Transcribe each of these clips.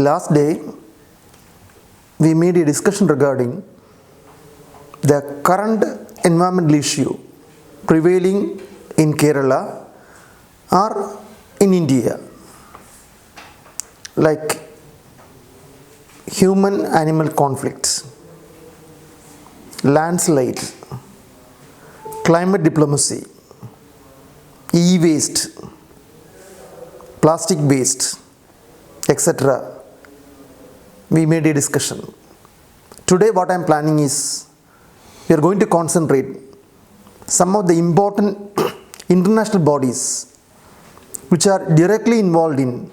last day, we made a discussion regarding the current environmental issue prevailing in Kerala or in India, like human-animal conflicts, landslide, climate diplomacy, e-waste, plastic waste, etc. We made a discussion. Today what I am planning is, we are going to concentrate some of the important international bodies which are directly involved in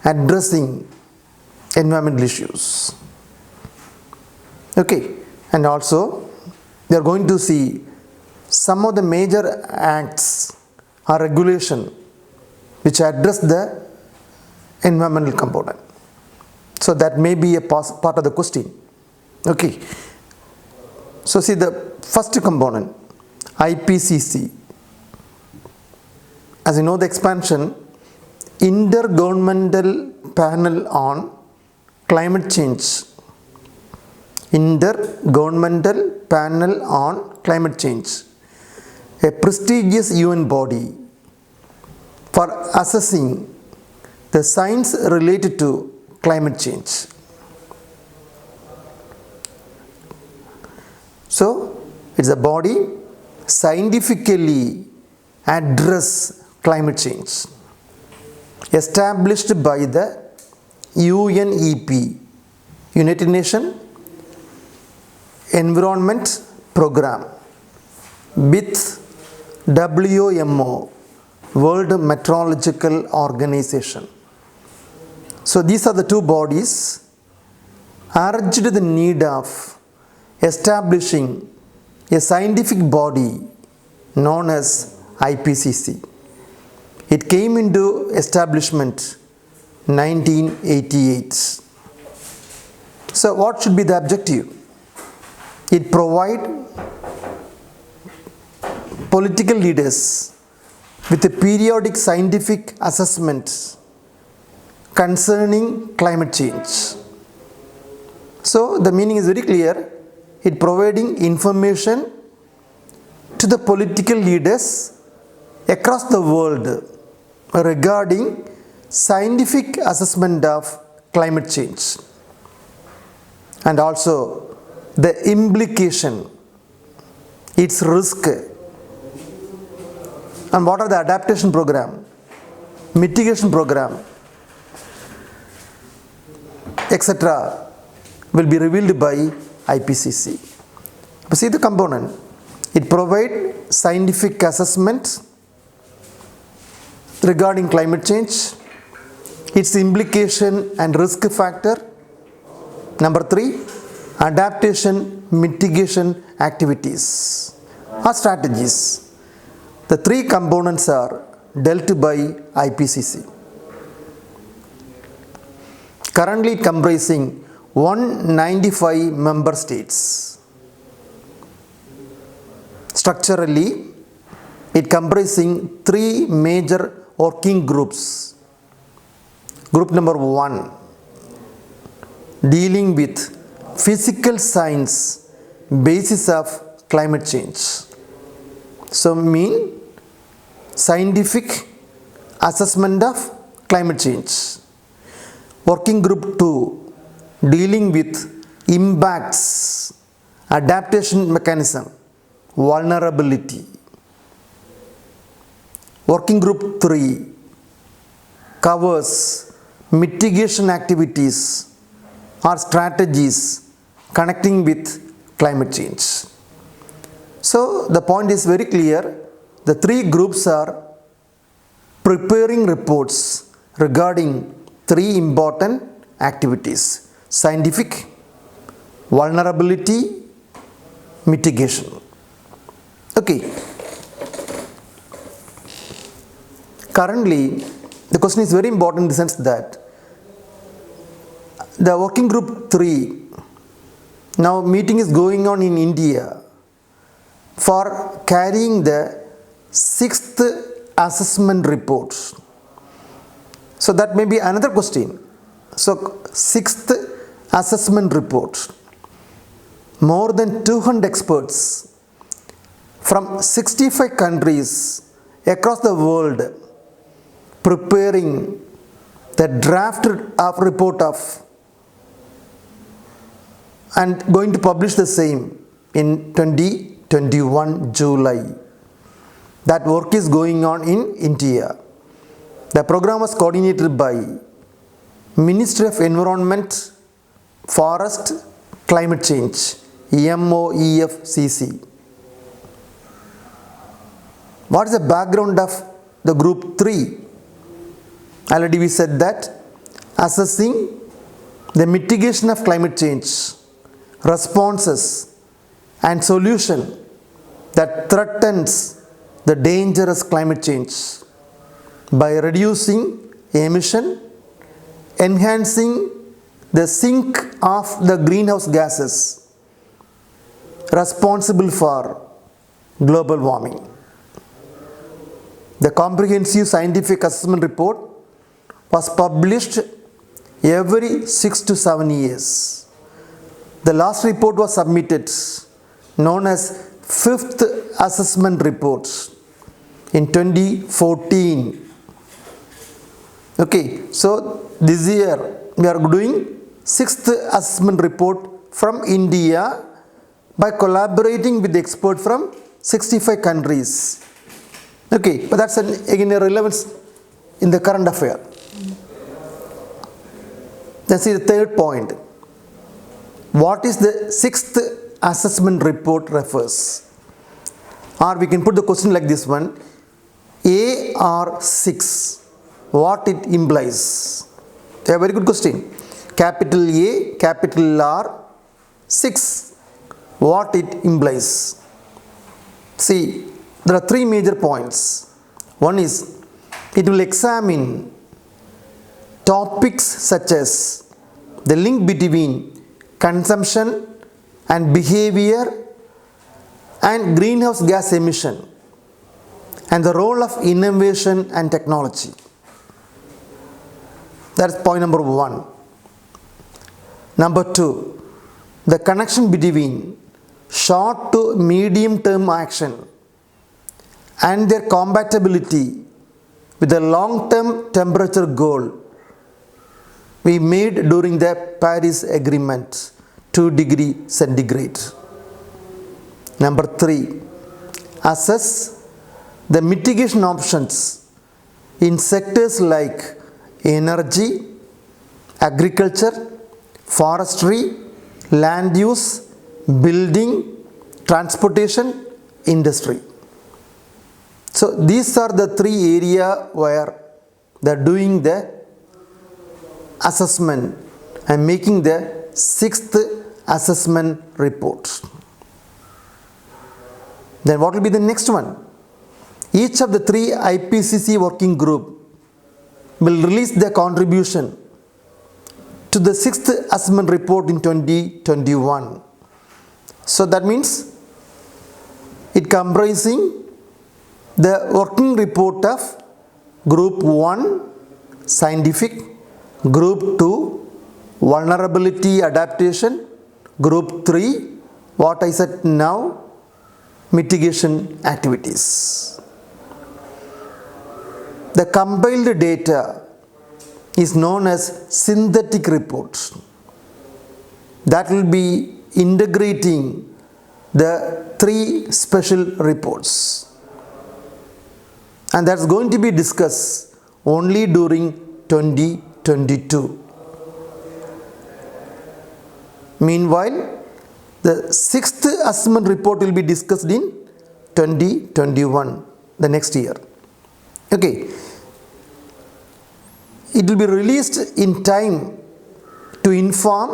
addressing environmental issues. Okay, and also we are going to see some of the major acts or regulation which address the environmental component. So that may be a part of the question. Okay. So see the first component, Ipcc. As you know, the expansion, Intergovernmental Panel on Climate Change. Intergovernmental Panel on Climate Change. A prestigious UN body for assessing the science related to climate change. So, it's a body scientifically address climate change, established by the UNEP, United Nations Environment Program, with WMO, World Meteorological Organization. So these are the two bodies urged the need of establishing a scientific body known as Ipcc. It came into establishment 1988. So what should be the objective? It provides political leaders with a periodic scientific assessment concerning climate change. So the meaning is very clear. It providing information to the political leaders across the world regarding scientific assessment of climate change, and also the implication, its risk, and what are the adaptation program, mitigation program, etc. will be revealed by Ipcc. See the component. It provides scientific assessment regarding climate change, its implication and risk factor. Number 3, adaptation mitigation activities or strategies. The 3 components are dealt by Ipcc. Currently comprising 195 member states. Structurally, it comprising 3 major working groups. Group number 1, dealing with physical science basis of climate change. So mean scientific assessment of climate change. Working group 2, dealing with impacts, adaptation mechanism, vulnerability. Working group 3 covers mitigation activities or strategies connecting with climate change. So the point is very clear. The 3 groups are preparing reports regarding 3 important activities: scientific, vulnerability, mitigation. Okay. Currently, the question is very important in the sense that the working group 3, now meeting is going on in India for carrying the 6th assessment report. So that may be another question. So, sixth assessment report. More than 200 experts from 65 countries across the world preparing the draft of report of and going to publish the same in 2021 July. That work is going on in India. The program was coordinated by Ministry of Environment, Forest, Climate Change, MOEFCC. What is the background of the group 3? Already we said that assessing the mitigation of climate change, responses and solution that threatens the dangerous climate change by reducing emission, enhancing the sink of the greenhouse gases responsible for global warming. The comprehensive scientific assessment report was published every 6 to 7 years. The last report was submitted, known as fifth assessment report, in 2014. Okay, so this year we are doing sixth assessment report from India by collaborating with the expert from 65 countries. Okay, but that's again a relevance in the current affair. Let's see the third point. What is the sixth assessment report refers? Or we can put the question like this one: A or 6, what it implies? A very good question. Capital A, capital R, 6, what it implies? See, there are 3 major points. One is, it will examine topics such as the link between consumption and behavior and greenhouse gas emission and the role of innovation and technology. That's point number 1. Number 2, the connection between short to medium term action and their compatibility with the long term temperature goal we made during the Paris Agreement, 2 degree centigrade. Number 3, assess the mitigation options in sectors like energy, agriculture, forestry, land use, building, transportation, industry. So these are the 3 areas where they are doing the assessment and making the 6th assessment report. Then what will be the next one? Each of the 3 Ipcc working group will release their contribution to the 6th assessment report in 2021. So that means it comprising the working report of group 1 scientific, group 2 vulnerability adaptation, group 3 what I said now, mitigation activities. The compiled data is known as synthetic report. That will be integrating the 3 special reports, and that's going to be discussed only during 2022. Meanwhile, the 6th assessment report will be discussed in 2021, the next year. Okay, it will be released in time to inform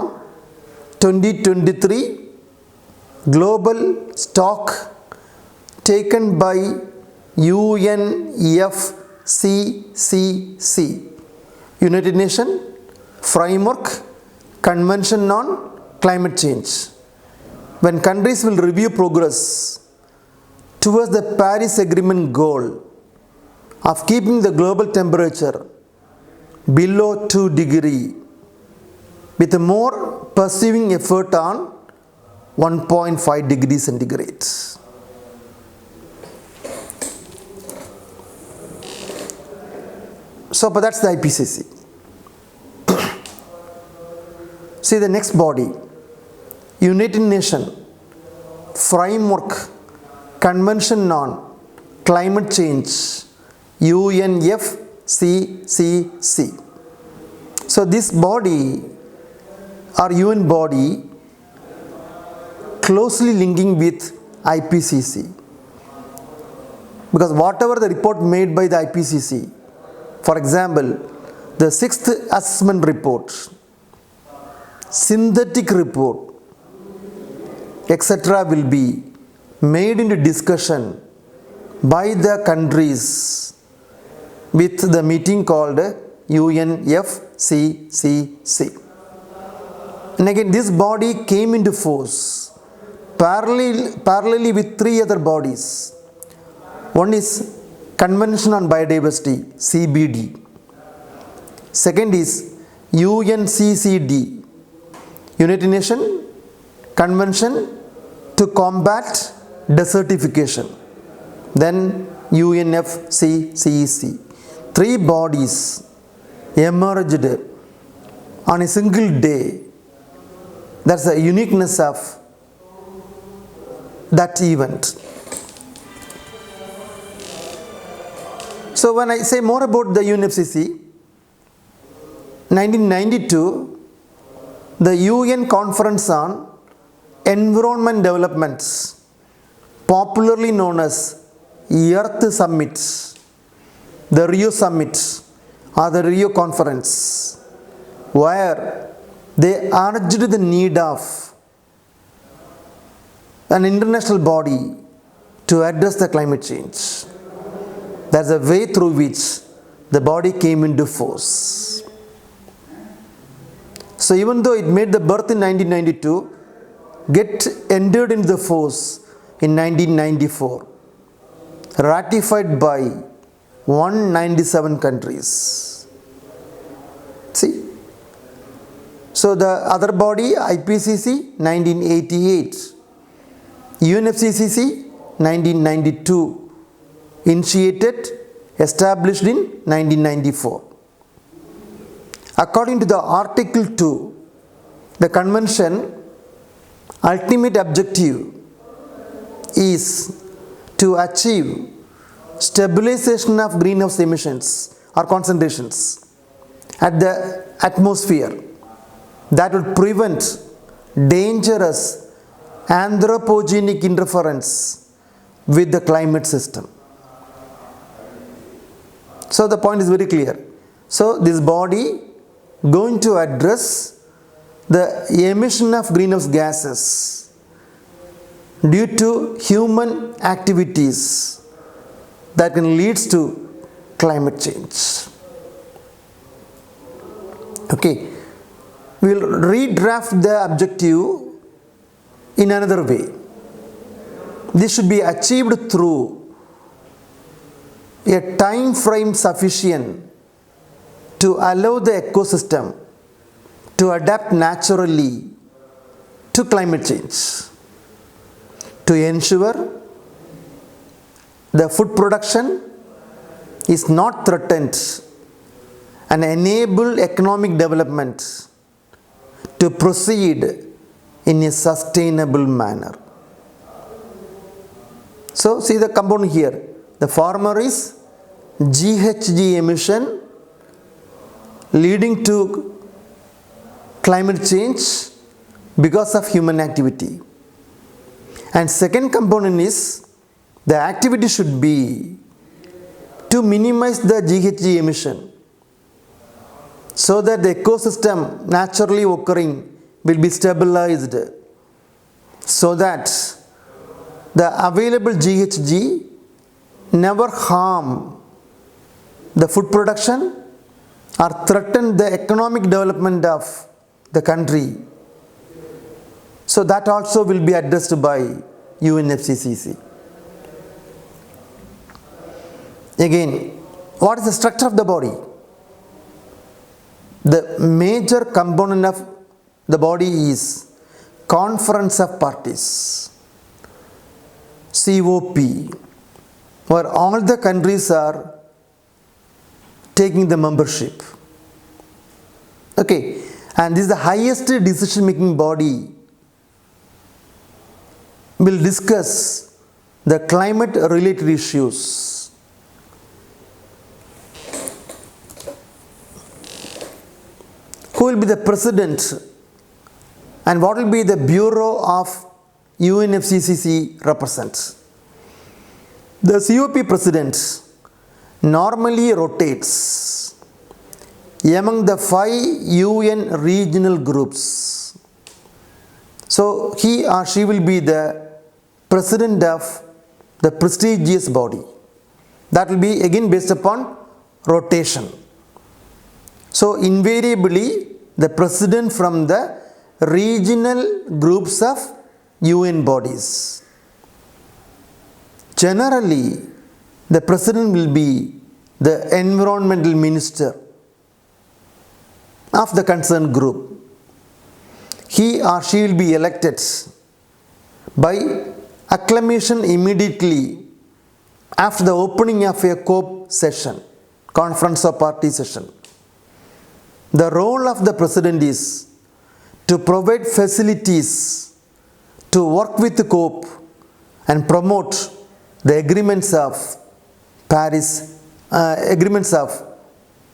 2023 global stock taken by UNFCCC, United Nations Framework Convention on Climate Change, when countries will review progress towards the Paris Agreement goal of keeping the global temperature below 2 degree with more pursuing effort on 1.5 degrees centigrade. So, but that's the IPCC. See the next body, United Nations Framework Convention on Climate Change, UNFCCC. So this body or UN body closely linking with IPCC, because whatever the report made by the IPCC, for example, the 6th assessment report, synthetic report, etc. will be made into discussion by the countries with the meeting called UNFCCC. And again, this body came into force parallelly with 3 other bodies. One is Convention on Biodiversity, CBD. Second is UNCCD, United Nations Convention to Combat Desertification. Then UNFCCC. 3 bodies emerged on a single day. That's the uniqueness of that event. So when I say more about the UNFCCC, 1992, the UN Conference on Environment Development, popularly known as Earth Summit, the Rio Summit or the Rio Conference, where they urged the need of an international body to address the climate change. That's a way through which the body came into force. So even though it made the birth in 1992, get entered into the force in 1994, ratified by 197 countries. See? So the other body, IPCC, 1988, UNFCCC, 1992, initiated, established in 1994. According to the Article 2, the convention ultimate objective is to achieve stabilization of greenhouse emissions or concentrations at the atmosphere that would prevent dangerous anthropogenic interference with the climate system. So the point is very clear. So this body going to address the emission of greenhouse gases due to human activities that can lead to climate change. Okay, we will redraft the objective in another way. This should be achieved through a time frame sufficient to allow the ecosystem to adapt naturally to climate change, to ensure the food production is not threatened and enable economic development to proceed in a sustainable manner. So see the component here. The former is GHG emission leading to climate change because of human activity. And second component is the activity should be to minimize the GHG emission so that the ecosystem naturally occurring will be stabilized, so that the available GHG never harm the food production or threaten the economic development of the country. So that also will be addressed by UNFCCC. Again, what is the structure of the body? The major component of the body is Conference of Parties, COP, where all the countries are taking the membership. Okay, and this is the highest decision making body. Will discuss the climate related issues. Who will be the president and what will be the bureau of UNFCCC represents? The COP president normally rotates among the 5 UN regional groups. So he or she will be the president of the prestigious body. That will be again based upon rotation. So invariably the president from the regional groups of UN bodies. Generally, the president will be the environmental minister of the concerned group. He or she will be elected by acclamation immediately after the opening of a COP session, Conference of Parties session. The role of the president is to provide facilities to work with the COP and promote the agreements of Paris, agreements of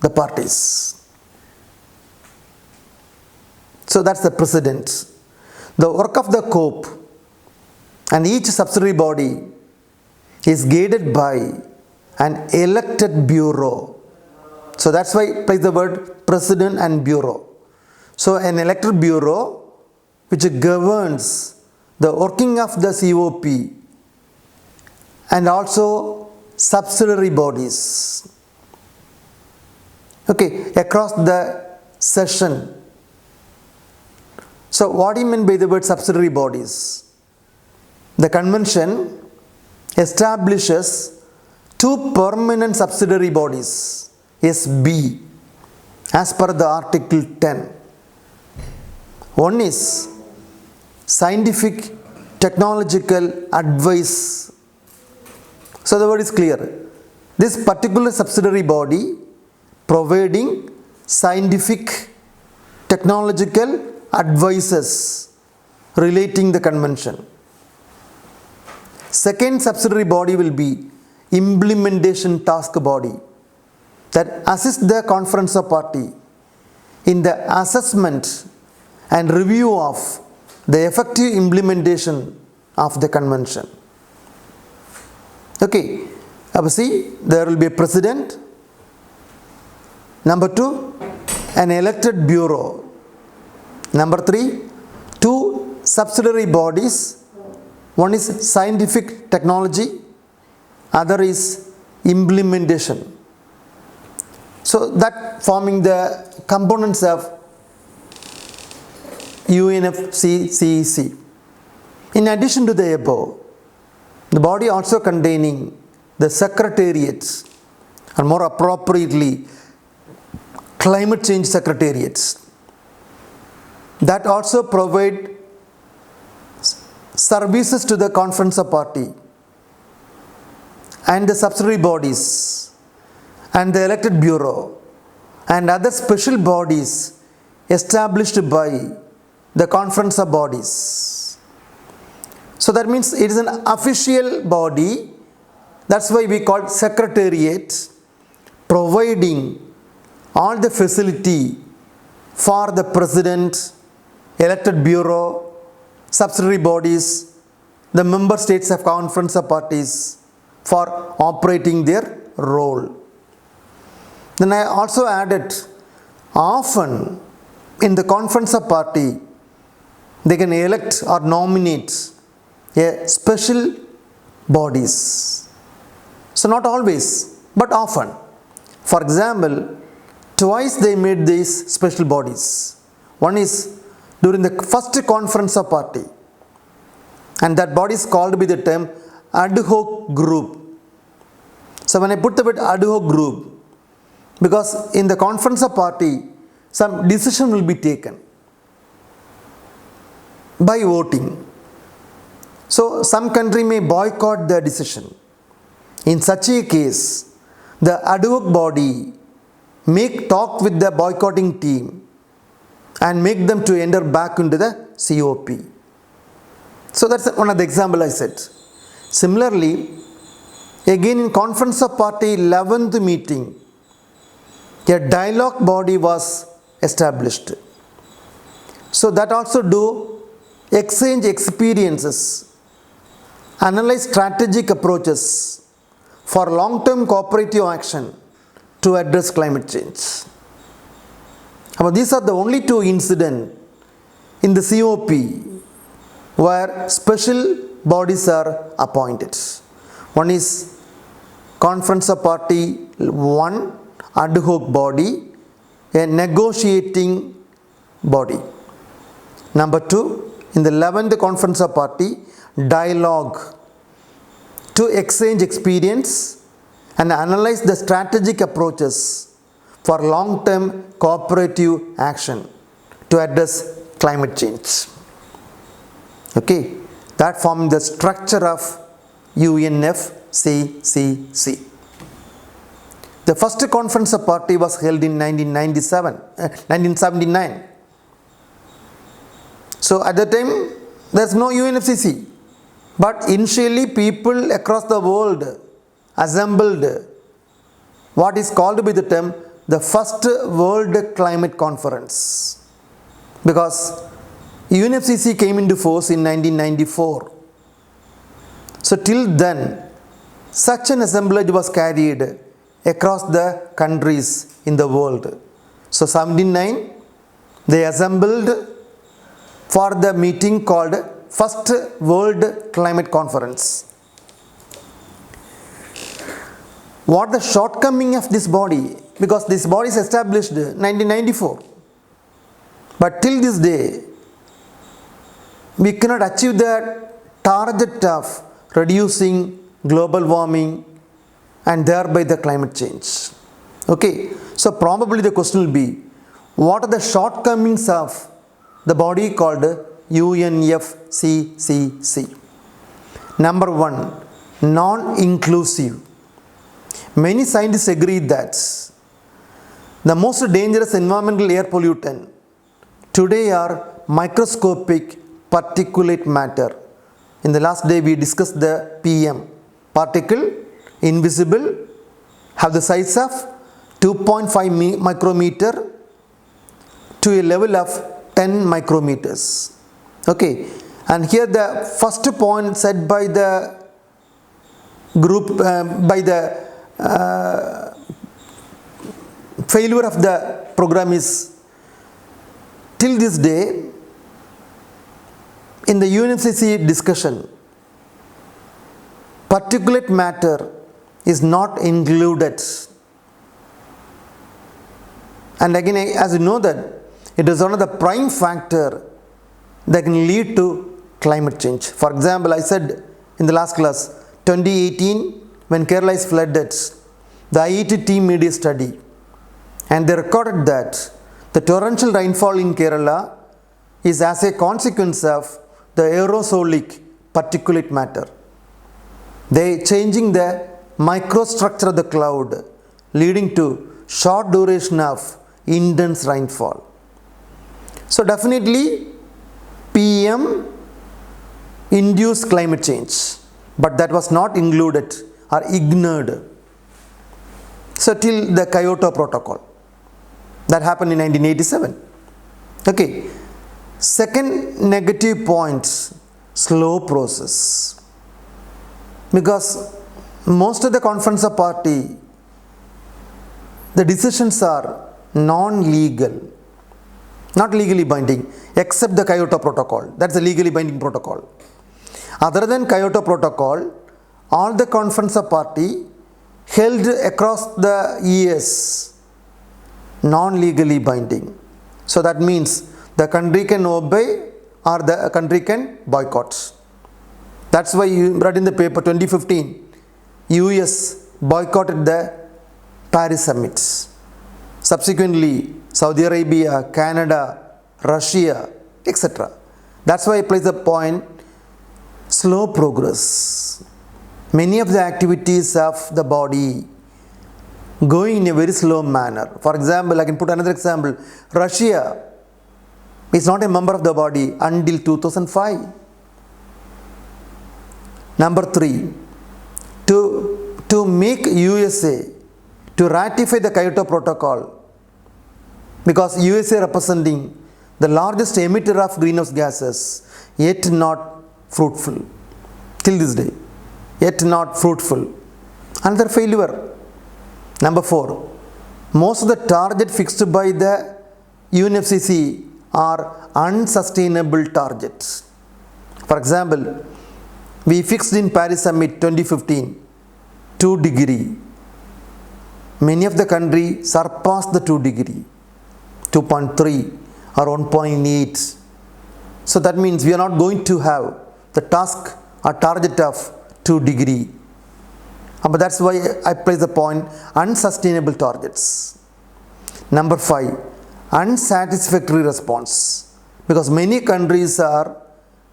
the parties. So that's the president. The work of the COP and each subsidiary body is guided by an elected bureau. So that's why I place the word president and bureau. So an elected bureau which governs the working of the COP and also subsidiary bodies. Okay, across the session. So what do you mean by the word subsidiary bodies? The convention establishes 2 permanent subsidiary bodies, SB, as per the Article 10. One is Scientific Technological Advice. So the word is clear. This particular subsidiary body providing scientific, technological advices relating the convention. Second subsidiary body will be Implementation Task Body that assists the Conference of Party in the assessment and review of the effective implementation of the convention. Okay, see, there will be a president. Number 2, an elected bureau. Number 3, 2 subsidiary bodies. One is scientific technology, other is implementation. So that forming the components of UNFCCC. In addition to the above, the body also containing the secretariats, or more appropriately climate change secretariats, that also provide services to the Conference of Party and the subsidiary bodies and the elected bureau and other special bodies established by the Conference of Bodies. So that means it is an official body. That's why we call it secretariat, providing all the facility for the president, elected bureau, subsidiary bodies, the member states of Conference of Parties for operating their role. Then I also added, often in the Conference of Party, they can elect or nominate a special bodies. So not always, but often. For example, twice they made these special bodies. One is during the first Conference of Party, and that body is called by the term ad hoc group. So when I put the word ad hoc group, because in the Conference of Party, some decision will be taken. by voting. So some country may boycott the decision. In such a case, the ad hoc body make talk with the boycotting team and make them to enter back into the COP. So that's one of the example I said. Similarly, again in Conference of Party 11th meeting, a dialogue body was established. So that also do exchange experiences, analyze strategic approaches for long-term cooperative action to address climate change. But these are the only two incidents in the COP where special bodies are appointed. One is Conference of Party 1, ad hoc body, a negotiating body. Number 2, in the 11th Conference of Party, dialogue to exchange experience and analyze the strategic approaches for long-term cooperative action to address climate change. Okay, that forms the structure of UNFCCC. The first Conference of Party was held in 1979. So at the time, there's no UNFCCC. But initially, people across the world assembled what is called by the term the first World Climate Conference. Because UNFCCC came into force in 1994. So till then, such an assemblage was carried across the countries in the world. So 79, they assembled for the meeting called First World Climate Conference. What the shortcoming of this body? Because this body is established in 1994. But till this day, we cannot achieve the target of reducing global warming and thereby the climate change. Okay, so probably the question will be, what are the shortcomings of the body called UNFCCC? Number 1, non-inclusive. Many scientists agree that the most dangerous environmental air pollutant today are microscopic particulate matter. In the last day we discussed the PM, particle, invisible, have the size of 2.5 micrometer to a level of 10 micrometers. Okay, and here the first point said by the group, by the failure of the program is, till this day, in the UNFCCC discussion, particulate matter is not included. And again, as you know that, it is one of the prime factor that can lead to climate change. For example, I said in the last class, 2018, when Kerala is flooded, the IIT team made a study and they recorded that the torrential rainfall in Kerala is as a consequence of the aerosolic particulate matter. They changing the microstructure of the cloud, leading to short duration of intense rainfall. So definitely PM induced climate change, but that was not included or ignored. So till the Kyoto Protocol, that happened in 1987. Okay. Second negative point, slow process. Because most of the Conference of Party, the decisions are non-legal, not legally binding, except the Kyoto Protocol. That's a legally binding protocol. Other than Kyoto Protocol, all the Conference of Party held across the years non-legally binding. So that means the country can obey or the country can boycott. That's why you read in the paper 2015, US boycotted the Paris summits. Subsequently, Saudi Arabia, Canada, Russia, etc. That's why I place the point slow progress. Many of the activities of the body going in a very slow manner. For example, I can put another example. Russia is not a member of the body until 2005. Number 3, to make USA to ratify the Kyoto Protocol, because USA representing the largest emitter of greenhouse gases, yet not fruitful till this day, yet not fruitful. Another failure. Number 4, most of the target fixed by the UNFCCC are unsustainable targets. For example, we fixed in Paris Summit 2015 2 degree. Many of the countries surpassed the 2 degree, 2.3 or 1.8. So that means we are not going to have the task or target of 2 degree. But that's why I place the point unsustainable targets. Number 5, unsatisfactory response, because many countries are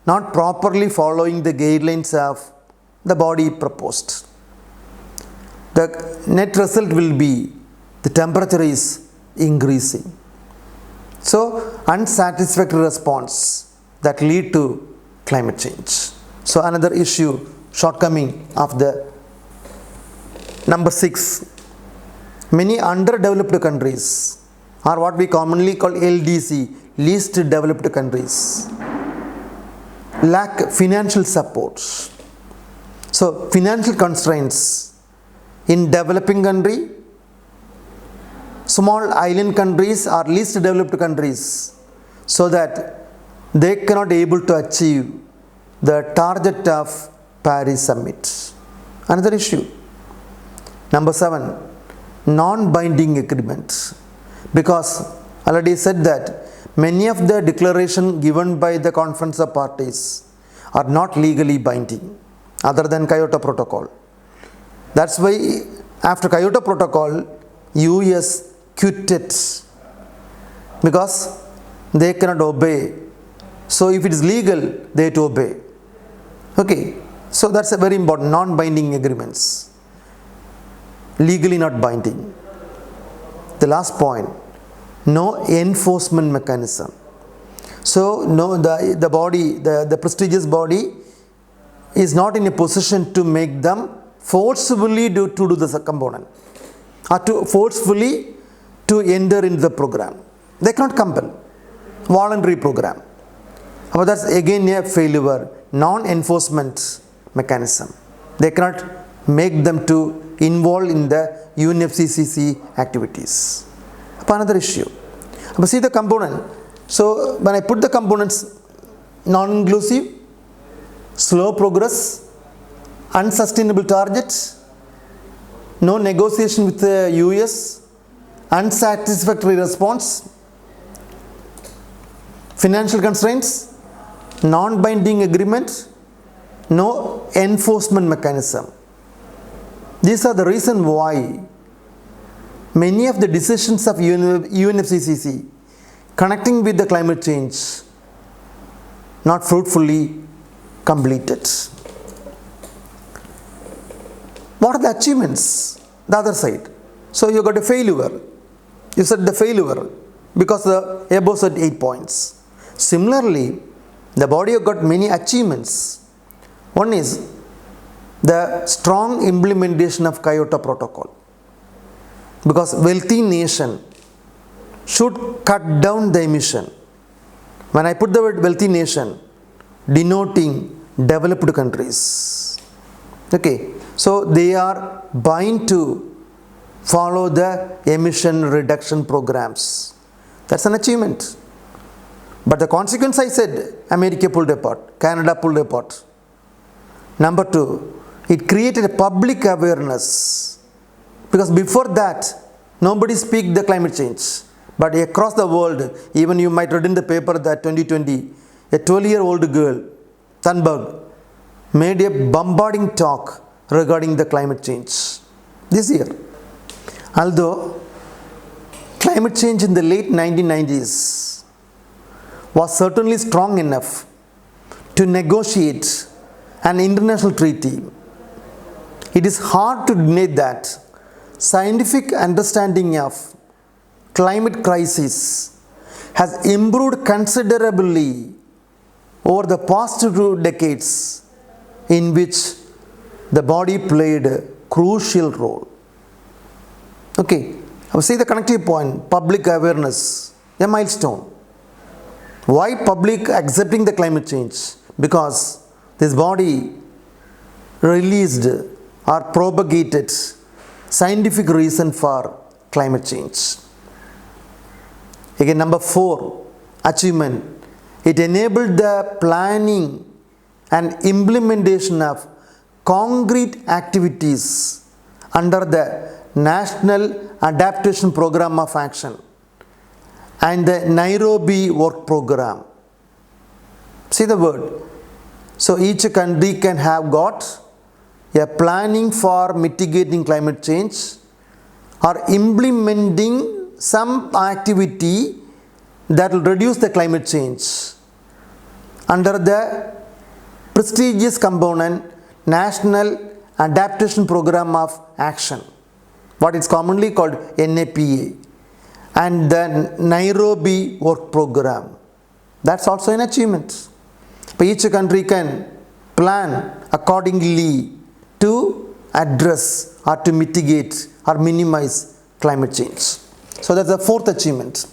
not properly following the guidelines of the body proposed. The net result will be the temperature is increasing. So unsatisfactory response that lead to climate change. So another issue, shortcoming of the. Number 6, many underdeveloped countries, or what we commonly call LDC, least developed countries, lack financial support. So financial constraints in developing country, small island countries or least developed countries, so that they cannot able to achieve the target of Paris Summit. Another issue. Number 7, non-binding agreement, because already said that many of the declaration given by the Conference of Parties are not legally binding other than Kyoto Protocol. That's why after Kyoto Protocol, US quitted because they cannot obey. So if it is legal, they have to obey. Okay, so that's a very important, non-binding agreements. Legally not binding. The last point, no enforcement mechanism. So no, the body, the prestigious body is not in a position to make them forcefully to do this component, or to forcefully to enter into the program. They cannot compel. Voluntary program. But that's again a failure, non-enforcement mechanism. They cannot make them to involve in the UNFCCC activities. Another issue. But see the component. So when I put the components, non-inclusive, slow progress, unsustainable targets, no negotiation with the US, unsatisfactory response, financial constraints, non-binding agreement, no enforcement mechanism. These are the reason why many of the decisions of UNFCCC connecting with the climate change not fruitfully completed. What are the achievements? The other side. So you got a failure. You said the failure because the above said 8 points. Similarly, the body have got many achievements. One is the strong implementation of Kyoto Protocol, because wealthy nation should cut down the emission. When I put the word wealthy nation, denoting developed countries. Okay, so they are bound to follow the emission reduction programs. That's an achievement. But the consequence, I said, America pulled apart, Canada pulled apart. Number 2, it created a public awareness, because before that nobody speak the climate change, but across the world, even you might read in the paper that 2020 a 12-year-old girl, Thunberg, made a bombarding talk regarding the climate change this year. Although climate change in the late 1990s was certainly strong enough to negotiate an international treaty, it is hard to deny that scientific understanding of climate crisis has improved considerably over the past 2 decades, in which the body played a crucial role. Okay, I will say the connective point, public awareness, a milestone. Why public accepting the climate change? Because this body released or propagated scientific reason for climate change. Again, number 4, achievement. It enabled the planning and implementation of concrete activities under the National Adaptation Program of Action and the Nairobi Work Program. See the word. So each country can have got a planning for mitigating climate change or implementing some activity that will reduce the climate change under the prestigious component National Adaptation Program of Action, what is commonly called NAPA, and the Nairobi Work Program. That's also an achievement. But each country can plan accordingly to address or to mitigate or minimize climate change. So that's the 4th achievement.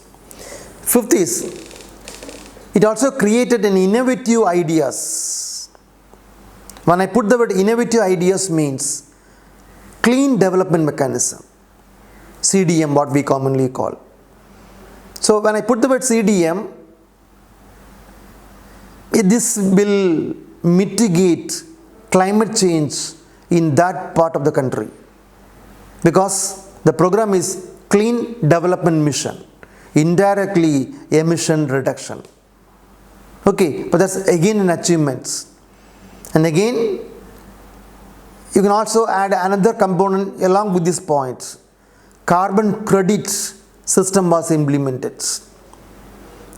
5th is, it also created an innovative ideas. When I put the word innovative ideas means clean development mechanism, CDM, what we commonly call. So when I put the word CDM, this will mitigate climate change in that part of the country, because the program is Clean Development Mission, indirectly emission reduction. Okay, but that's again an achievement. And again, you can also add another component along with this point. Carbon credit system was implemented.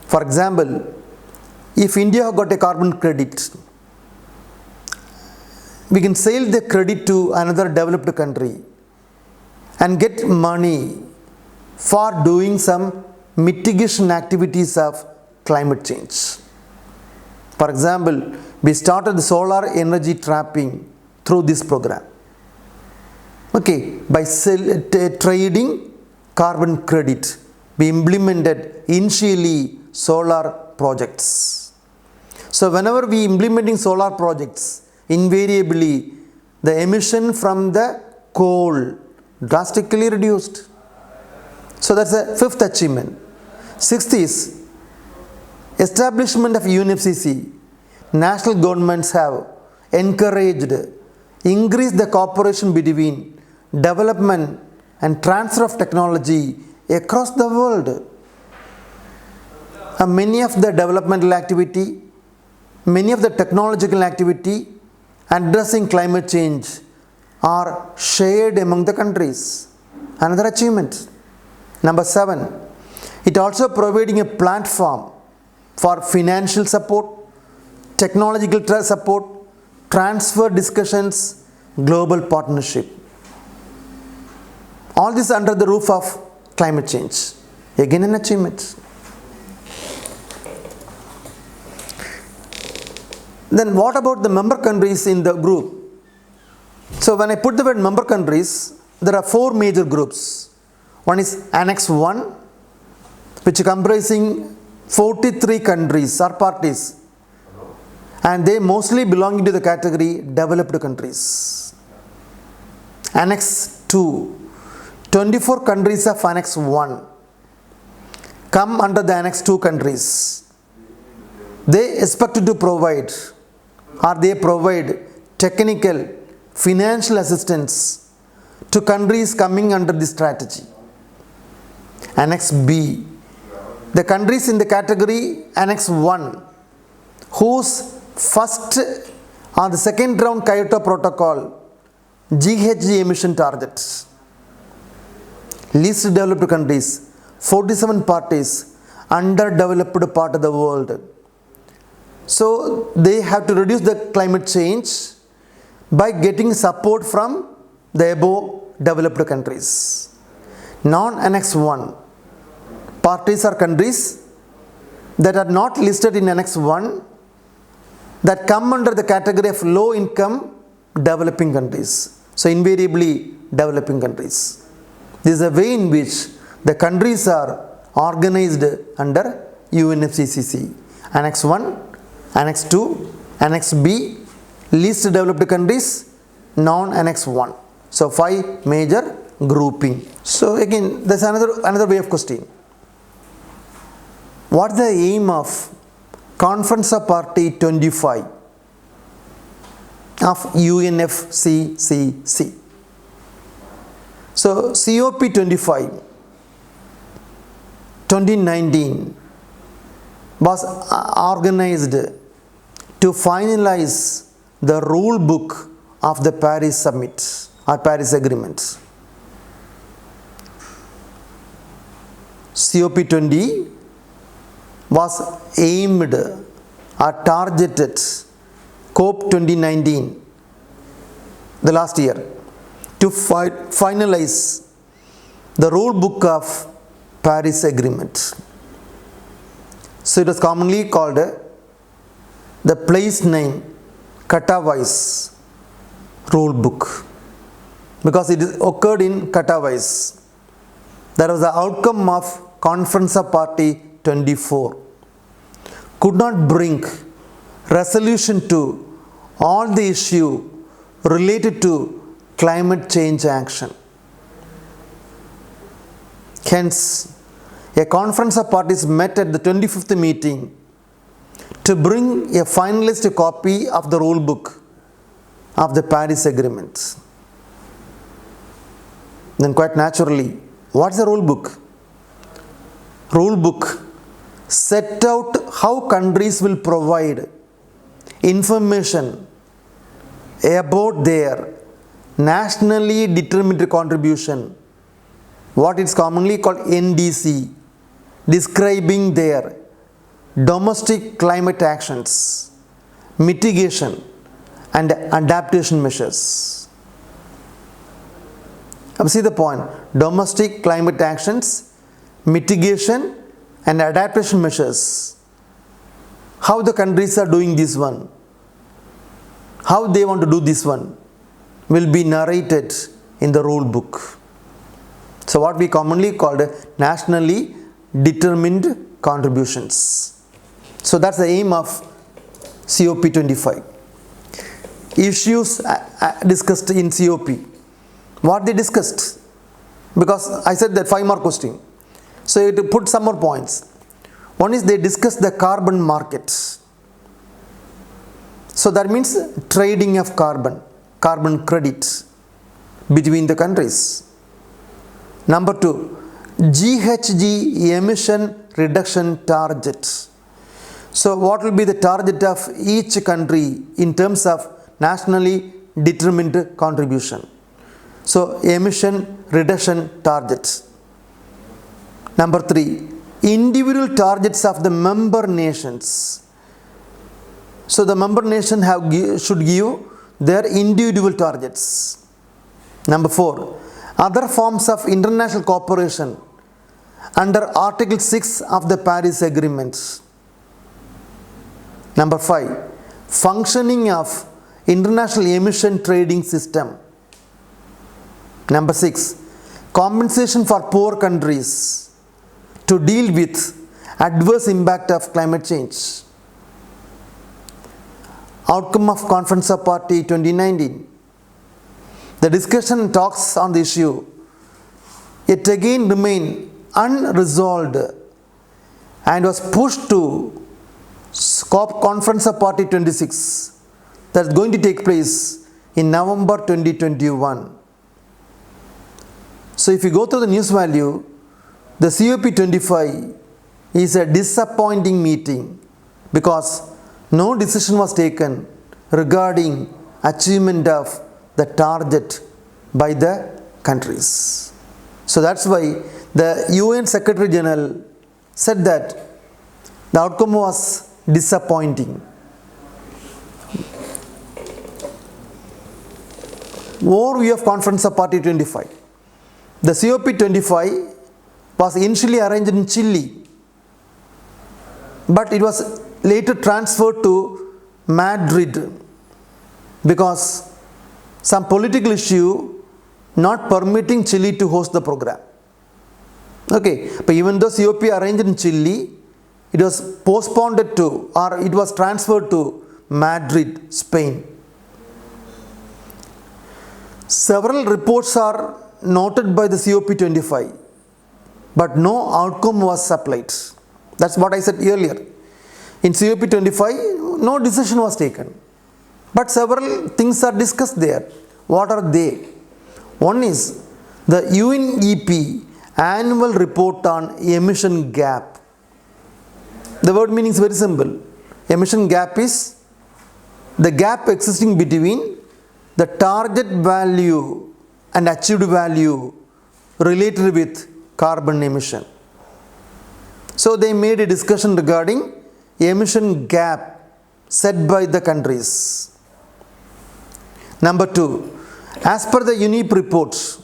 For example, if India got a carbon credit, we can sell the credit to another developed country and get money for doing some mitigation activities of climate change. For example, we started solar energy trapping through this program. Okay, by trading carbon credit, we implemented initially solar projects. So whenever we implementing solar projects, invariably the emission from the coal drastically reduced. So that's the 5th achievement. 6th is establishment of UNFCCC. National governments have encouraged, increased the cooperation between development and transfer of technology across the world. Many of the developmental activity, many of the technological activity addressing climate change are shared among the countries. Another achievement. Number 7, it also providing a platform for financial support, technological support, transfer discussions, global partnership. All this under the roof of climate change. Again an achievement. Then what about the member countries in the group? So when I put the word member countries, there are 4 major groups. One is Annex 1, which comprising 43 countries or parties, and they mostly belong to the category developed countries. Annex 2, 24 countries of Annex 1 come under the Annex 2 countries. They expect to provide, or they provide technical, financial assistance to countries coming under this strategy. Annex B, the countries in the category Annex 1, whose first or the second round Kyoto Protocol GHG emission targets. Least developed countries, 47 parties, underdeveloped part of the world. So they have to reduce the climate change by getting support from the above developed countries. Non-Annex 1 parties are countries that are not listed in Annex 1 that come under the category of low income developing countries. So invariably developing countries. This is a way in which the countries are organized under UNFCCC. Annex 1, Annex 2, Annex B, least developed countries, non-Annex 1. So 5 major grouping. So again, there's another way of question. What's the aim of Conference of Party 25 of UNFCCC? So COP25 2019 was organized to finalize the rule book of the Paris Summit or Paris Agreement. COP20 was aimed or targeted COP 2019, the last year, to finalize the rule book of Paris Agreement. So it was commonly called the place name Katowice rule book because it occurred in Katowice. That was the outcome of Conference of Party 24. Could not bring resolution to all the issue related to climate change action. Hence, a conference of parties met at the 25th meeting to bring a finalist copy of the rule book of the Paris Agreement. Then quite naturally, what's the rule book? Rule book set out how countries will provide information about their nationally determined contribution, what is commonly called NDC, describing their domestic climate actions, mitigation and adaptation measures. See the point, domestic climate actions, mitigation and adaptation measures. How the countries are doing this one, how they want to do this one will be narrated in the rule book. So what we commonly called nationally determined contributions. So that's the aim of COP25. Issues discussed in COP. What they discussed? Because I said that 5 more questions. So to put some more points. One is they discussed the carbon market. So that means trading of carbon credits between the countries. Number 2, GHG emission reduction target. So what will be the target of each country in terms of nationally determined contribution? So emission reduction targets. Number 3, individual targets of the member nations. So the member nation should give their individual targets. Number 4, other forms of international cooperation under Article 6 of the Paris Agreement. Number 5, functioning of international emission trading system. Number 6, compensation for poor countries to deal with adverse impact of climate change. Outcome of Conference of Party 2019. The discussion and talks on the issue yet again remain unresolved and was pushed to Conference of Party 26 that is going to take place in November 2021. So if you go through the news value, the COP25 is a disappointing meeting because no decision was taken regarding achievement of the target by the countries. So that's why the UN Secretary General said that the outcome was disappointing overview of Conference of Party 25. The COP25 was initially arranged in Chile, but it was later transferred to Madrid because some political issue not permitting Chile to host the program. Okay, but even though COP arranged in Chile, it was postponed to, or it was transferred to Madrid, Spain. Several reports are noted by the COP25, but no outcome was supplied. That's what I said earlier. In COP25, no decision was taken, but several things are discussed there. What are they? One is the UNEP annual report on emission gap. The word meaning is very simple. Emission gap is the gap existing between the target value and achieved value related with carbon emission. So they made a discussion regarding emission gap set by the countries. Number 2, as per the UNEP reports,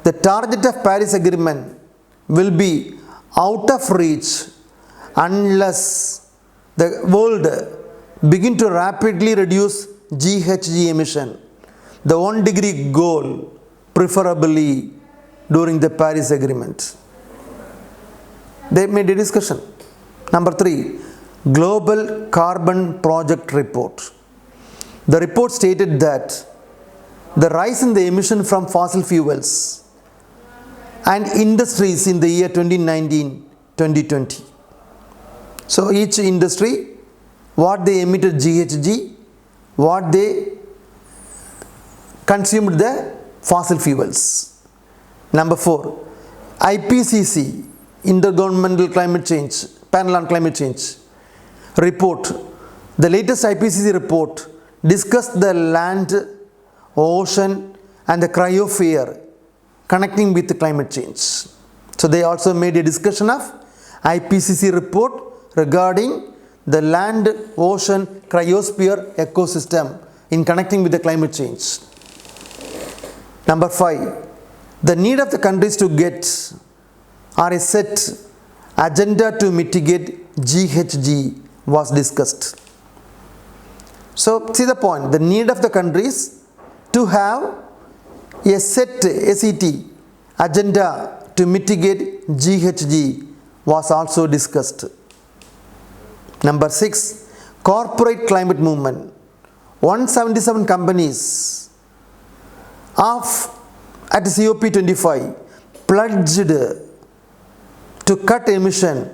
the target of Paris Agreement will be out of reach unless the world begin to rapidly reduce GHG emission, the 1 degree goal, preferably during the Paris Agreement. They made a discussion. Number 3, Global Carbon Project Report. The report stated that the rise in the emission from fossil fuels and industries in the year 2019-2020. So each industry, what they emitted GHG, what they consumed the fossil fuels. Number 4, Ipcc, Intergovernmental Climate Change, Panel on Climate Change report. The latest Ipcc report discussed the land, ocean and the cryosphere connecting with the climate change. So they also made a discussion of Ipcc report regarding the land, ocean, cryosphere ecosystem in connecting with the climate change. Number 5, the need of the countries to get or a set agenda to mitigate GHG was discussed. So see the point, the need of the countries to have a set agenda to mitigate GHG was also discussed. Number 6, corporate climate movement. 177 companies at COP25 pledged to cut emission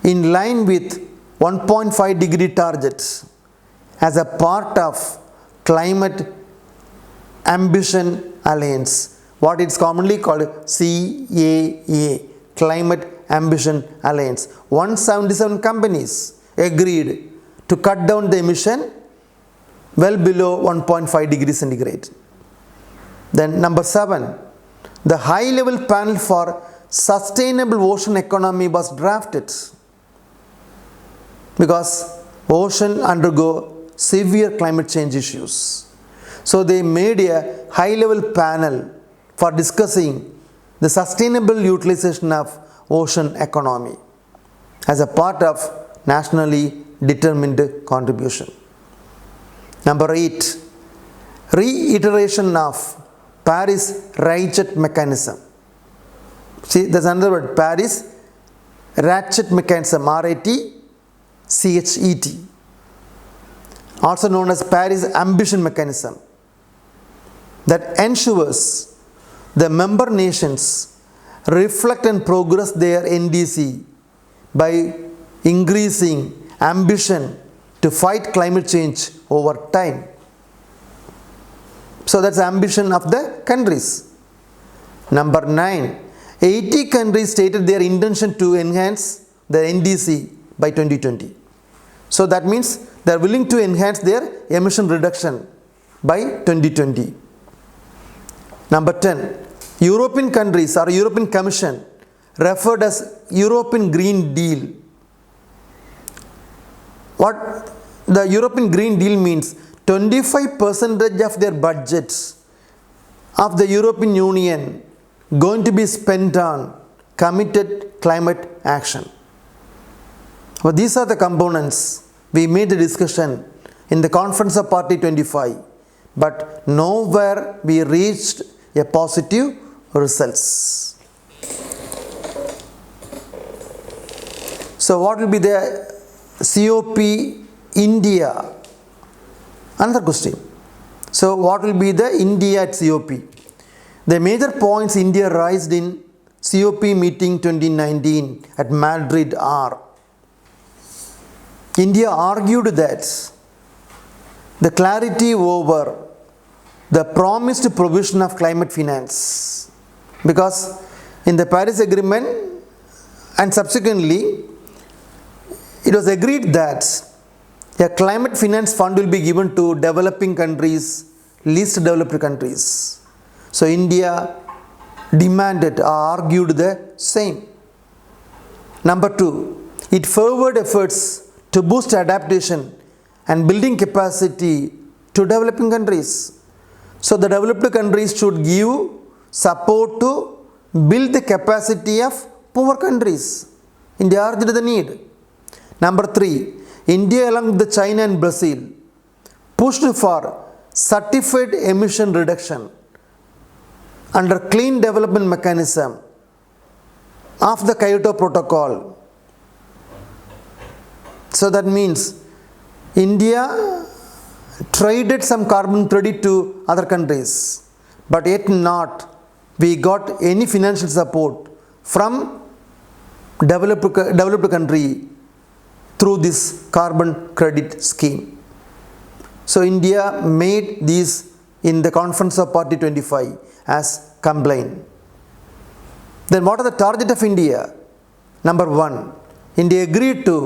in line with 1.5 degree targets as a part of Climate Ambition Alliance, what it's commonly called CAA, Climate Ambition Alliance. 177 companies agreed to cut down the emission well below 1.5 degrees centigrade. Then number 7, the high-level panel for sustainable ocean economy was drafted because ocean undergo severe climate change issues. So they made a high-level panel for discussing the sustainable utilization of ocean economy as a part of nationally determined contribution. Number 8, reiteration of Paris Wretched mechanism. See, there's another word, Paris Wretched mechanism, RATCHET, also known as Paris Ambition mechanism, that ensures the member nations reflect and progress their NDC by increasing ambition to fight climate change over time. So that's the ambition of the countries. Number 9, 80 countries stated their intention to enhance the NDC by 2020. So that means they are willing to enhance their emission reduction by 2020. Number 10, European countries or European Commission referred as European Green Deal. What the European Green Deal means, 25% of their budgets of the European Union going to be spent on committed climate action? Well, these are the components we made the discussion in the conference of Party 25, but nowhere we reached a positive results. So what will be the COP India? Another question. So what will be the India at COP? The major points India raised in COP meeting 2019 at Madrid are: India argued that the clarity over the promised provision of climate finance, because in the Paris Agreement and subsequently it was agreed that a climate finance fund will be given to developing countries, least developed countries. So India demanded or argued the same. Number two, it favored efforts to boost adaptation and building capacity to developing countries. So the developed countries should give support to build the capacity of poor countries. India urged the need. Number three, India along with China and Brazil pushed for certified emission reduction under clean development mechanism of the Kyoto Protocol. So that means India traded some carbon credit to other countries, but yet not we got any financial support from developed country through this carbon credit scheme. So India made these in the conference of Party 25 as complaint. Then what are the target of India? Number one, India agreed to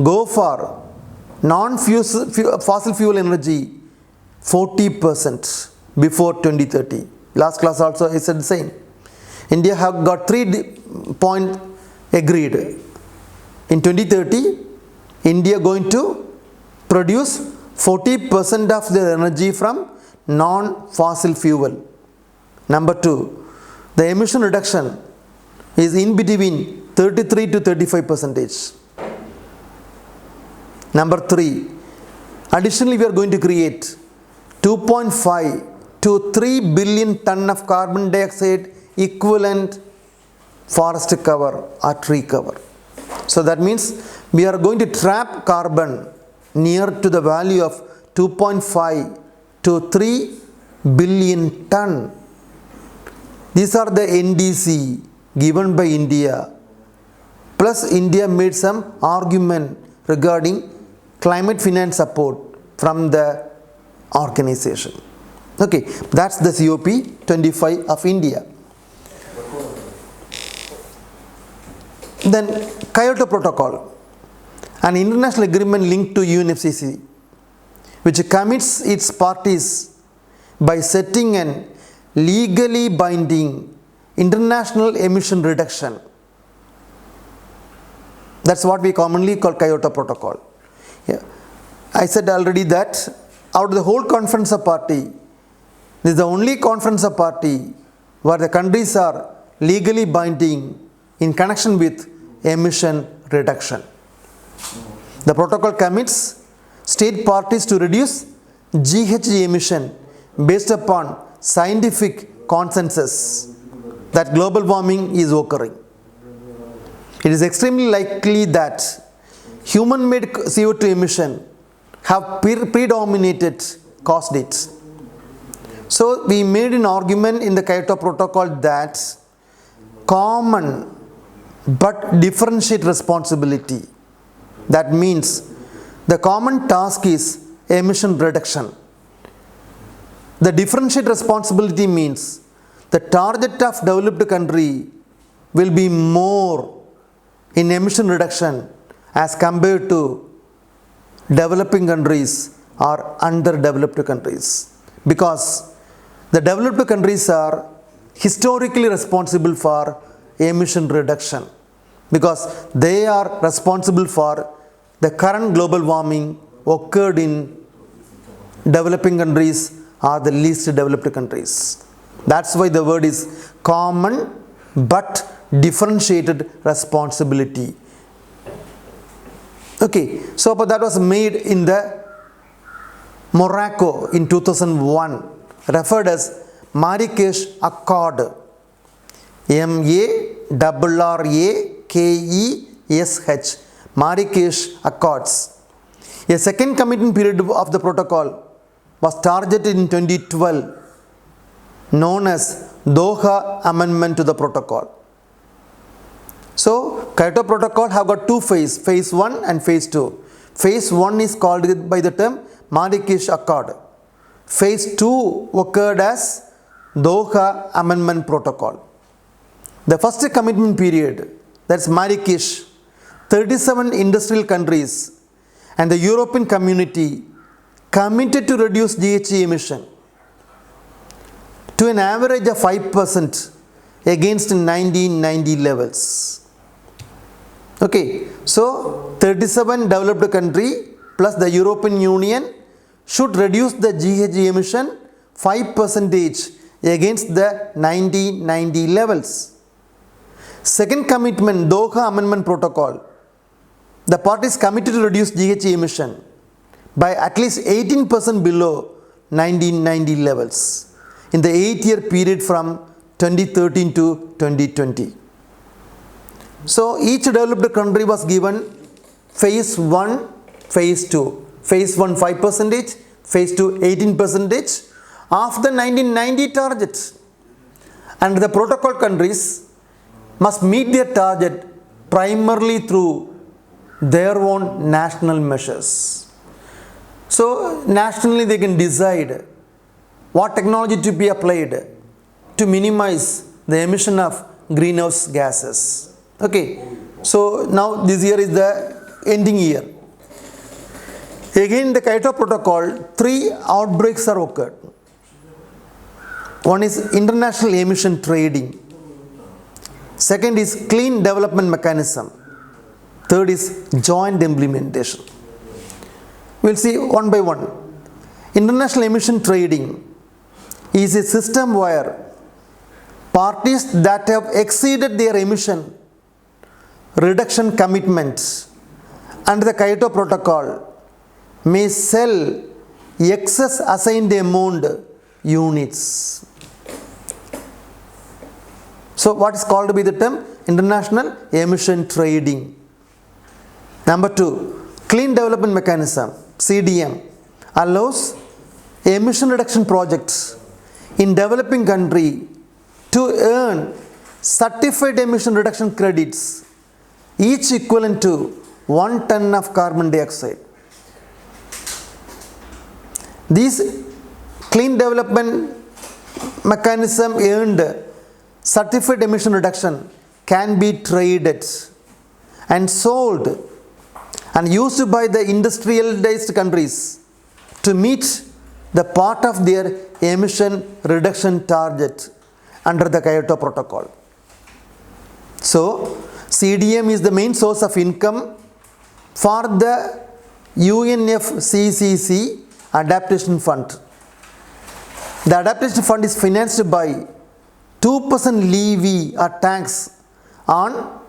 go for non-fossil fuel energy 40% before 2030. Last class also I said the same. India have got 3 points agreed. In 2030, India going to produce 40% of their energy from non-fossil fuel. Number two, the emission reduction is in between 33 to 35%. Number three, additionally we are going to create 2.5 to 3 billion ton of carbon dioxide equivalent forest cover or tree cover. So that means we are going to trap carbon near to the value of 2.5 to 3 billion ton. These are the NDC given by India. Plus India made some argument regarding climate finance support from the organization. Okay, that's the COP 25 of India. Then Kyoto Protocol, an international agreement linked to UNFCCC, which commits its parties by setting an legally binding international emission reduction. That's what we commonly call Kyoto Protocol. Yeah. I said already that out of the whole conference of party, this is the only conference of party where the countries are legally binding in connection with emission reduction. The protocol commits state parties to reduce GHG emission based upon scientific consensus that global warming is occurring. It is extremely likely that human-made CO2 emission have predominated caused it. So we made an argument in the Kyoto Protocol that common but differentiate responsibility. That means the common task is emission reduction. The differentiate responsibility means the target of developed country will be more in emission reduction as compared to developing countries or underdeveloped countries, because the developed countries are historically responsible for emission reduction because they are responsible for the current global warming occurred in developing countries or the least developed countries. That's why the word is common but differentiated responsibility. Okay, so but that was made in the Morocco in 2001, referred as Marrakesh Accord. MARRAKESH, Marrakesh Accords. A second commitment period of the protocol was targeted in 2012, known as Doha Amendment to the Protocol. So, Kyoto Protocol have got two phases, phase 1 and phase 2. Phase 1 is called by the term Marrakesh Accord. Phase 2 occurred as Doha Amendment Protocol. The first commitment period, that's Marrakesh, 37 industrial countries and the European community committed to reduce GHG emission to an average of 5% against 1990 levels. Okay, so 37 developed country plus the European Union should reduce the GHG emission 5% against the 1990 levels. Second commitment, Doha Amendment Protocol. The parties committed to reduce GHG emission by at least 18% below 1990 levels in the 8-year period from 2013 to 2020. So each developed country was given phase 1, phase 2. Phase 1 5%, phase 2 18% of the 1990 target. And the protocol countries must meet their target primarily through their own national measures. So nationally they can decide what technology to be applied to minimize the emission of greenhouse gases. Okay, so now this year is the ending year. Again, in the Kyoto Protocol, 3 outbreaks are occurred. One is international emission trading. Second is clean development mechanism. Third is joint implementation. We'll see one by one. International emission trading is a system where parties that have exceeded their emission reduction commitments under the Kyoto Protocol may sell excess assigned amount units. So what is called by the term international emission trading. Number 2, clean development mechanism, CDM, allows emission reduction projects in developing country to earn certified emission reduction credits, each equivalent to 1 ton of carbon dioxide. These clean development mechanism earned certified emission reduction can be traded and sold and used by the industrialized countries to meet the part of their emission reduction target under the Kyoto Protocol. So, CDM is the main source of income for the UNFCCC Adaptation Fund. The Adaptation Fund is financed by 2% levy or tax on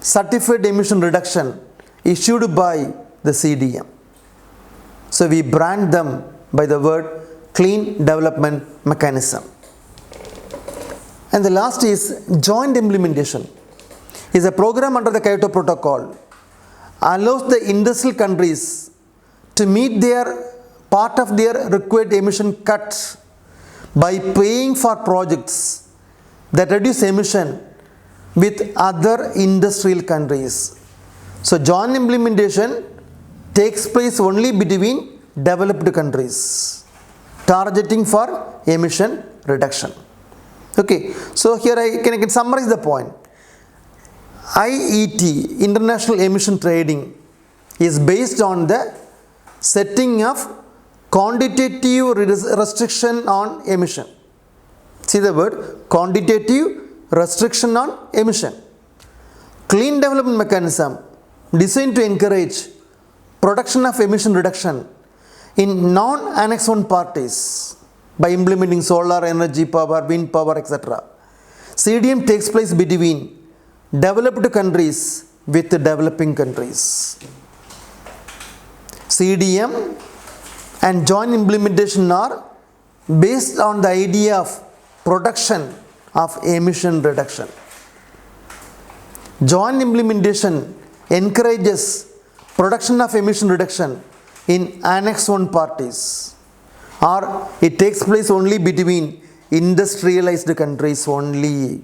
certified emission reduction issued by the CDM. So we brand them by the word clean development mechanism. And the last is joint implementation. Is a program under the Kyoto Protocol allows the industrial countries to meet their part of their required emission cuts by paying for projects that reduce emission with other industrial countries. So joint implementation takes place only between developed countries, targeting for emission reduction. Okay, so here I can summarize the point. IET, International Emission Trading, is based on the setting of quantitative restriction on emission. See the word quantitative restriction on emission. Clean development mechanism designed to encourage production of emission reduction in non-Annex 1 parties by implementing solar energy power, wind power, etc. CDM takes place between developed countries with developing countries. CDM and joint implementation are based on the idea of production of emission reduction. Joint implementation encourages production of emission reduction in Annex 1 parties, or it takes place only between industrialized countries only.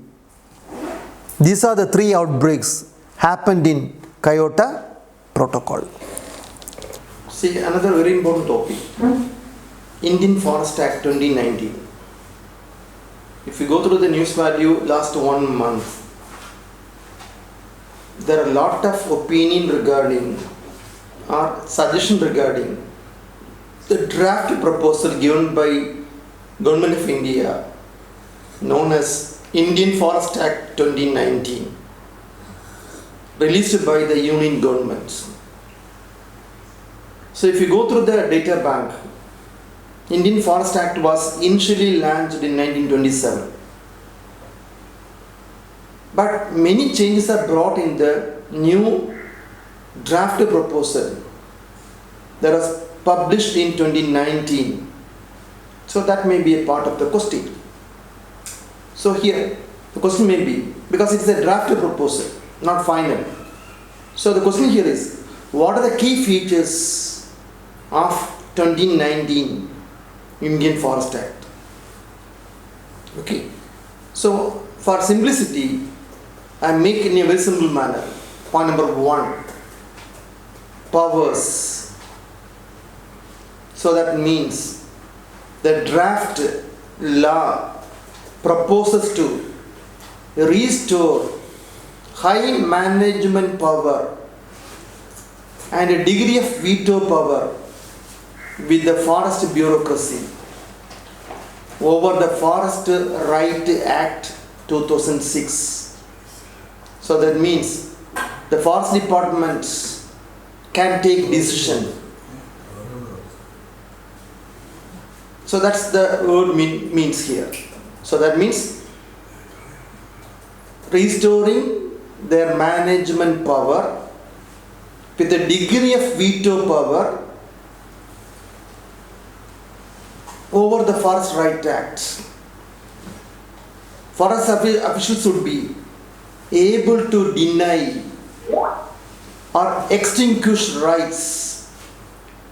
These are the three outbreaks happened in Coyote Protocol. See, another very important topic, Indian Forest Act 2019. If you go through the news value last 1 month, there are a lot of opinion regarding or suggestion regarding the draft proposal given by Government of India known as Indian Forest Act 2019, released by the Union Government. So if you go through the data bank, Indian Forest Act was initially launched in 1927. But many changes are brought in the new draft proposal that was published in 2019. So that may be a part of the question. So here the question may be, because it is a draft proposal, not final. So the question here is, what are the key features of 2019 Indian Forest Act? Okay. So for simplicity, I make in a very simple manner. Point number 1, powers. So that means the draft law proposes to restore high management power and a degree of veto power with the forest bureaucracy over the Forest Right Act 2006. So that means the forest departments can take decision. So that's the word means here. So that means restoring their management power with a degree of veto power over the Forest Right Act. Forest officials should be able to deny or extinguish rights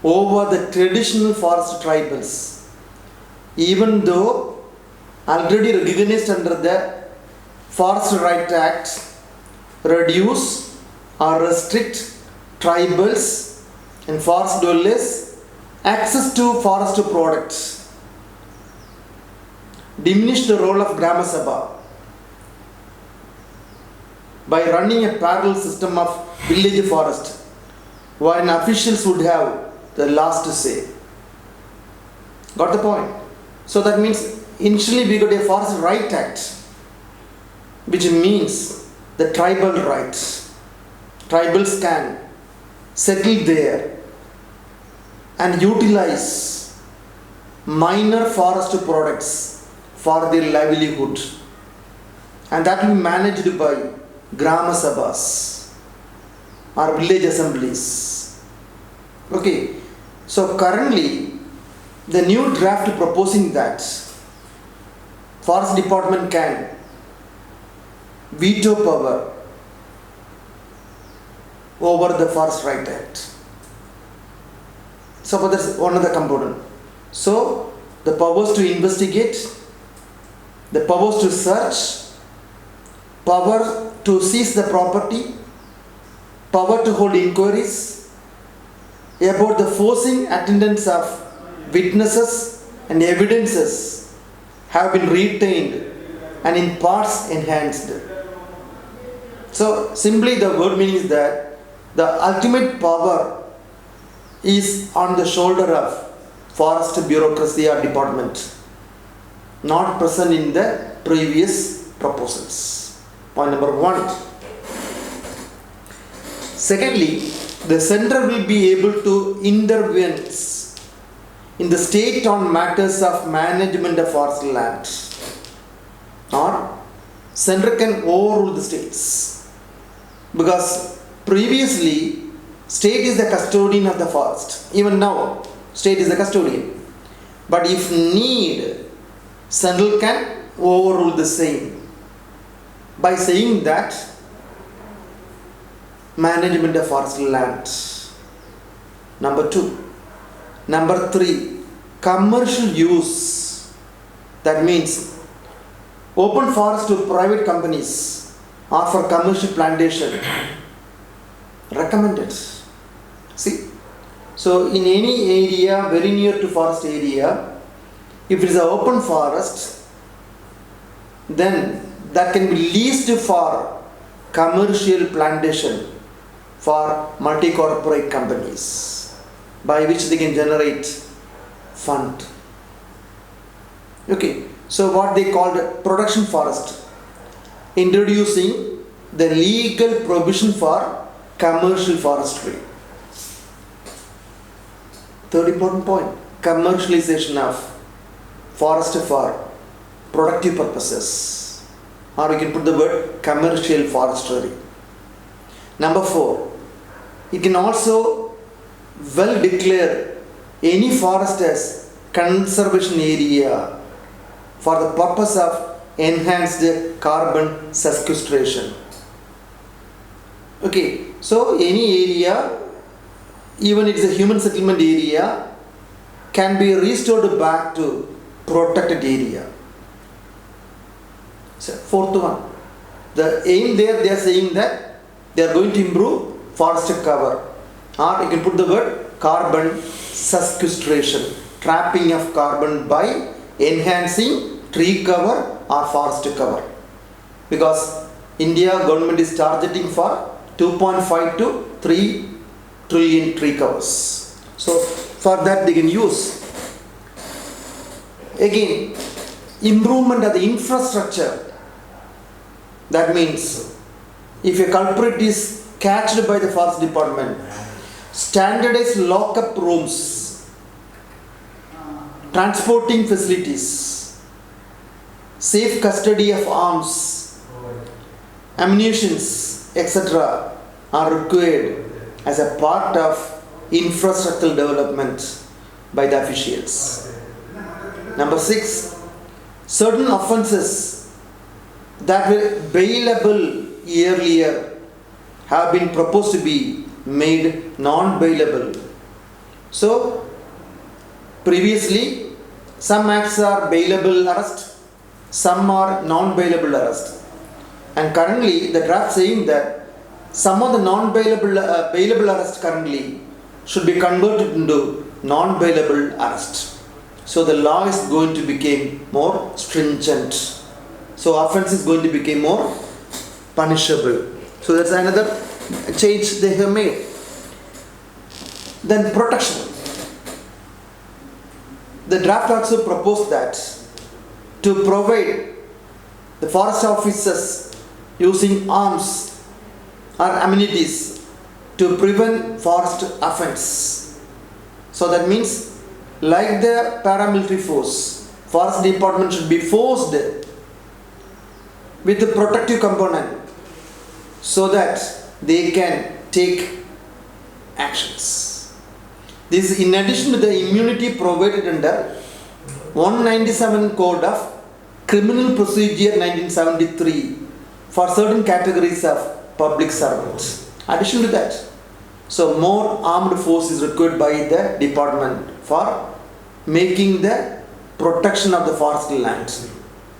over the traditional forest tribals, even though already recognized under the Forest Right Act, reduce or restrict tribals and forest dwellers access to forest products, diminish the role of Grama Sabha by running a parallel system of village forest, wherein officials would have the last say. Got the point? So that means initially we got a Forest Right Act, which means the tribal rights. Tribals can settle there and utilize minor forest products for their livelihood, and that will be managed by Grama Sabhas or village assemblies. Okay, so currently the new draft proposing that forest department can veto power over the Forest Right Act. So that's one of the component. So the powers to investigate, the powers to search, power to seize the property, power to hold inquiries about the forcing attendance of witnesses and evidences have been retained and in parts enhanced. So simply the word meaning is that the ultimate power is on the shoulder of forest bureaucracy or department, not present in the previous proposals. Point number 1. Secondly, the center will be able to intervene in the state on matters of management of forest land, or center can overrule the states, because previously state is the custodian of the forest. Even now state is the custodian, but if need, central can overrule the same by saying that management of forest land. Number 2. Number 3, commercial use. That means open forest to private companies or for commercial plantation recommended. See, so in any area very near to forest area, if it is an open forest, then that can be leased for commercial plantation for multi-corporate companies, by which they can generate fund. Okay, so what they called production forest, introducing the legal provision for commercial forestry. Third important point, commercialization of forest for productive purposes, or we can put the word commercial forestry. Number 4, it can also well declare any forest as conservation area for the purpose of enhanced carbon sequestration. Okay, so any area, even if it is a human settlement area, can be restored back to protected area. So fourth one, the aim there, they are saying that they are going to improve forest cover, or you can put the word carbon sequestration, trapping of carbon by enhancing tree cover or forest cover, because India government is targeting for 2.5 to 3 trillion tree covers. So for that they can use. Again, improvement of the infrastructure. That means if a culprit is catched by the forest department, standardized lock-up rooms, transporting facilities, safe custody of arms, ammunitions, etc. are required as a part of infrastructural development by the officials. Number 6, certain offences that were bailable earlier have been proposed to be made non-bailable. So previously some acts are bailable arrest, some are non-bailable arrest, and currently the draft saying that some of the non-bailable bailable arrest currently should be converted into non-bailable arrest. So the law is going to become more stringent. So offense is going to become more punishable. So that's another change they have made. Then protection. The draft also proposed that to provide the forest officers using arms or amenities to prevent forest offense. So that means, like the paramilitary force, forest department should be forced with the protective component so that they can take actions. This is in addition to the immunity provided under 197 Code of Criminal Procedure 1973 for certain categories of public servants. Addition to that, so more armed force is required by the department for making the protection of the forest land.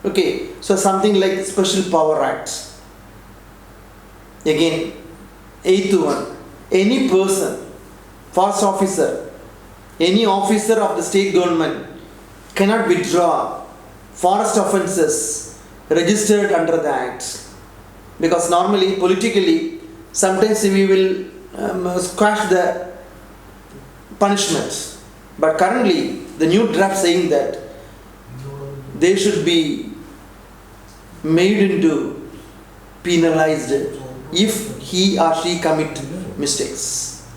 Okay, so something like Special Power Act. Again, 8th one, any person, forest officer, any officer of the state government cannot withdraw forest offences registered under the Act. Because normally, politically, sometimes we will squash the punishment. But currently, the new draft saying that they should be made into penalized if he or she commit mistakes.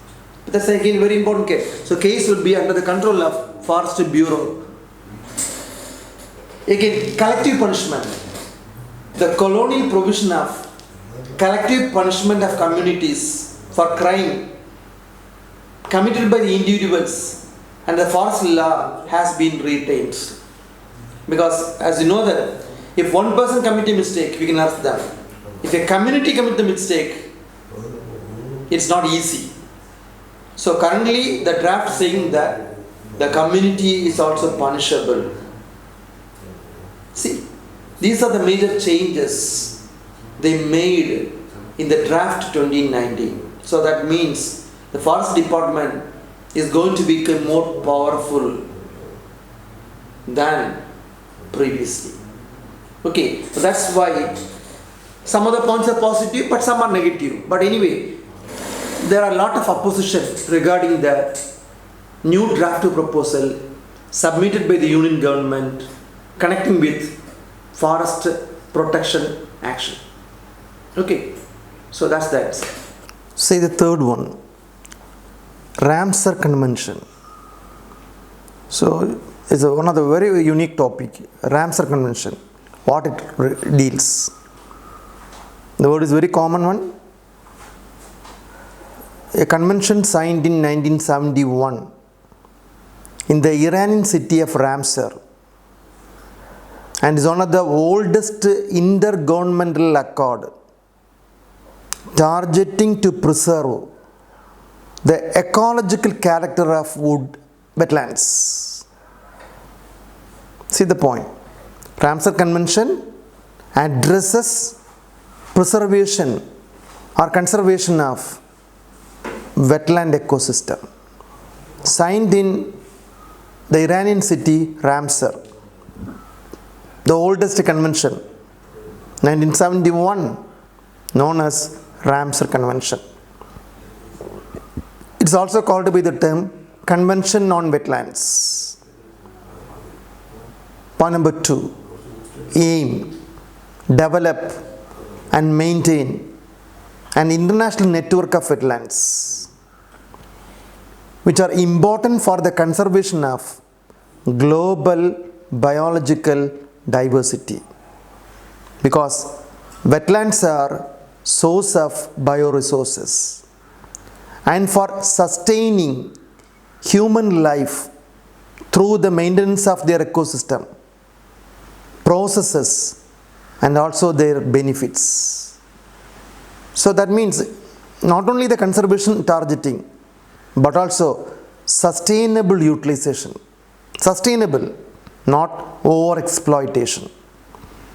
But that's again very important case. So case would be under the control of Forest Bureau. Again, collective punishment. The colonial provision of collective punishment of communities for crime committed by the individuals and the forest law has been retained. Because as you know that if one person commit a mistake, we can arrest them. If a community commit the mistake, it's not easy. So currently the draft saying that the community is also punishable. See, these are the major changes they made in the draft 2019. So that means the Forest Department is going to become more powerful than previously. Okay, so that's why some of the points are positive but some are negative. But anyway, there are a lot of opposition regarding the new draft proposal submitted by the Union government connecting with forest protection action. Okay, so that's that. Say the third one, Ramsar Convention. So it's one of the very unique topic, Ramsar Convention, what it deals. The word is very common one. A convention signed in 1971 in the Iranian city of Ramsar, and is one of the oldest intergovernmental accord targeting to preserve the ecological character of wood wetlands. See the point. Ramsar Convention addresses preservation or conservation of wetland ecosystem. Signed in the Iranian city Ramsar. The oldest convention, 1971, known as Ramsar Convention. It's also called by the term Convention on Wetlands. Point number 2, aim, develop and maintain an international network of wetlands which are important for the conservation of global biological diversity, because wetlands are source of bioresources, and for sustaining human life through the maintenance of their ecosystem, processes and also their benefits. So that means not only the conservation targeting but also sustainable utilization. Sustainable, not over exploitation.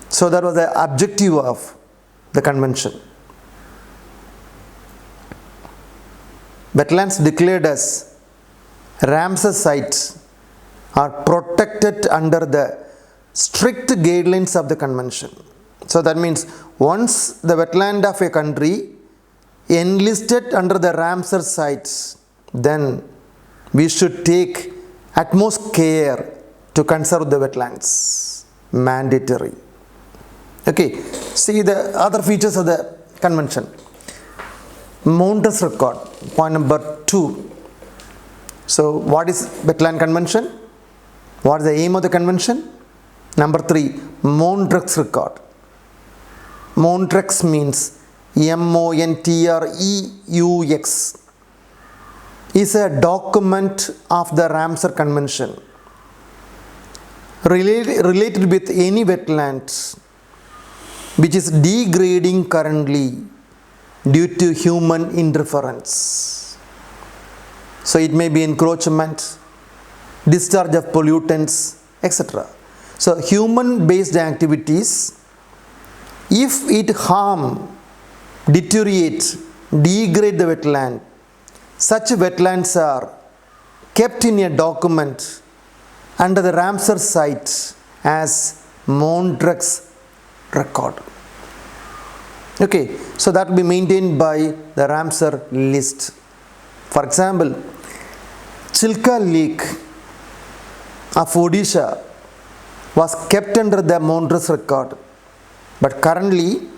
So that was the objective of the convention. Wetlands declared as Ramsar sites are protected under the strict guidelines of the convention. So that means once the wetland of a country enlisted under the Ramsar sites, then we should take utmost care to conserve the wetlands. Mandatory. Okay, see the other features of the convention. Montreux record, point number 2. So what is wetland convention? What is the aim of the convention? Number 3, Montreux record. Montreux means Montreux is a document of the Ramsar Convention related with any wetland which is degrading currently due to human interference. So it may be encroachment, discharge of pollutants, etc. So human based activities, if it harm, deteriorate, degrade the wetland, such wetlands are kept in a document under the Ramsar site as Montreux record. Okay, so that will be maintained by the Ramsar list. For example, Chilka Lake of Odisha was kept under the Montreux record, but currently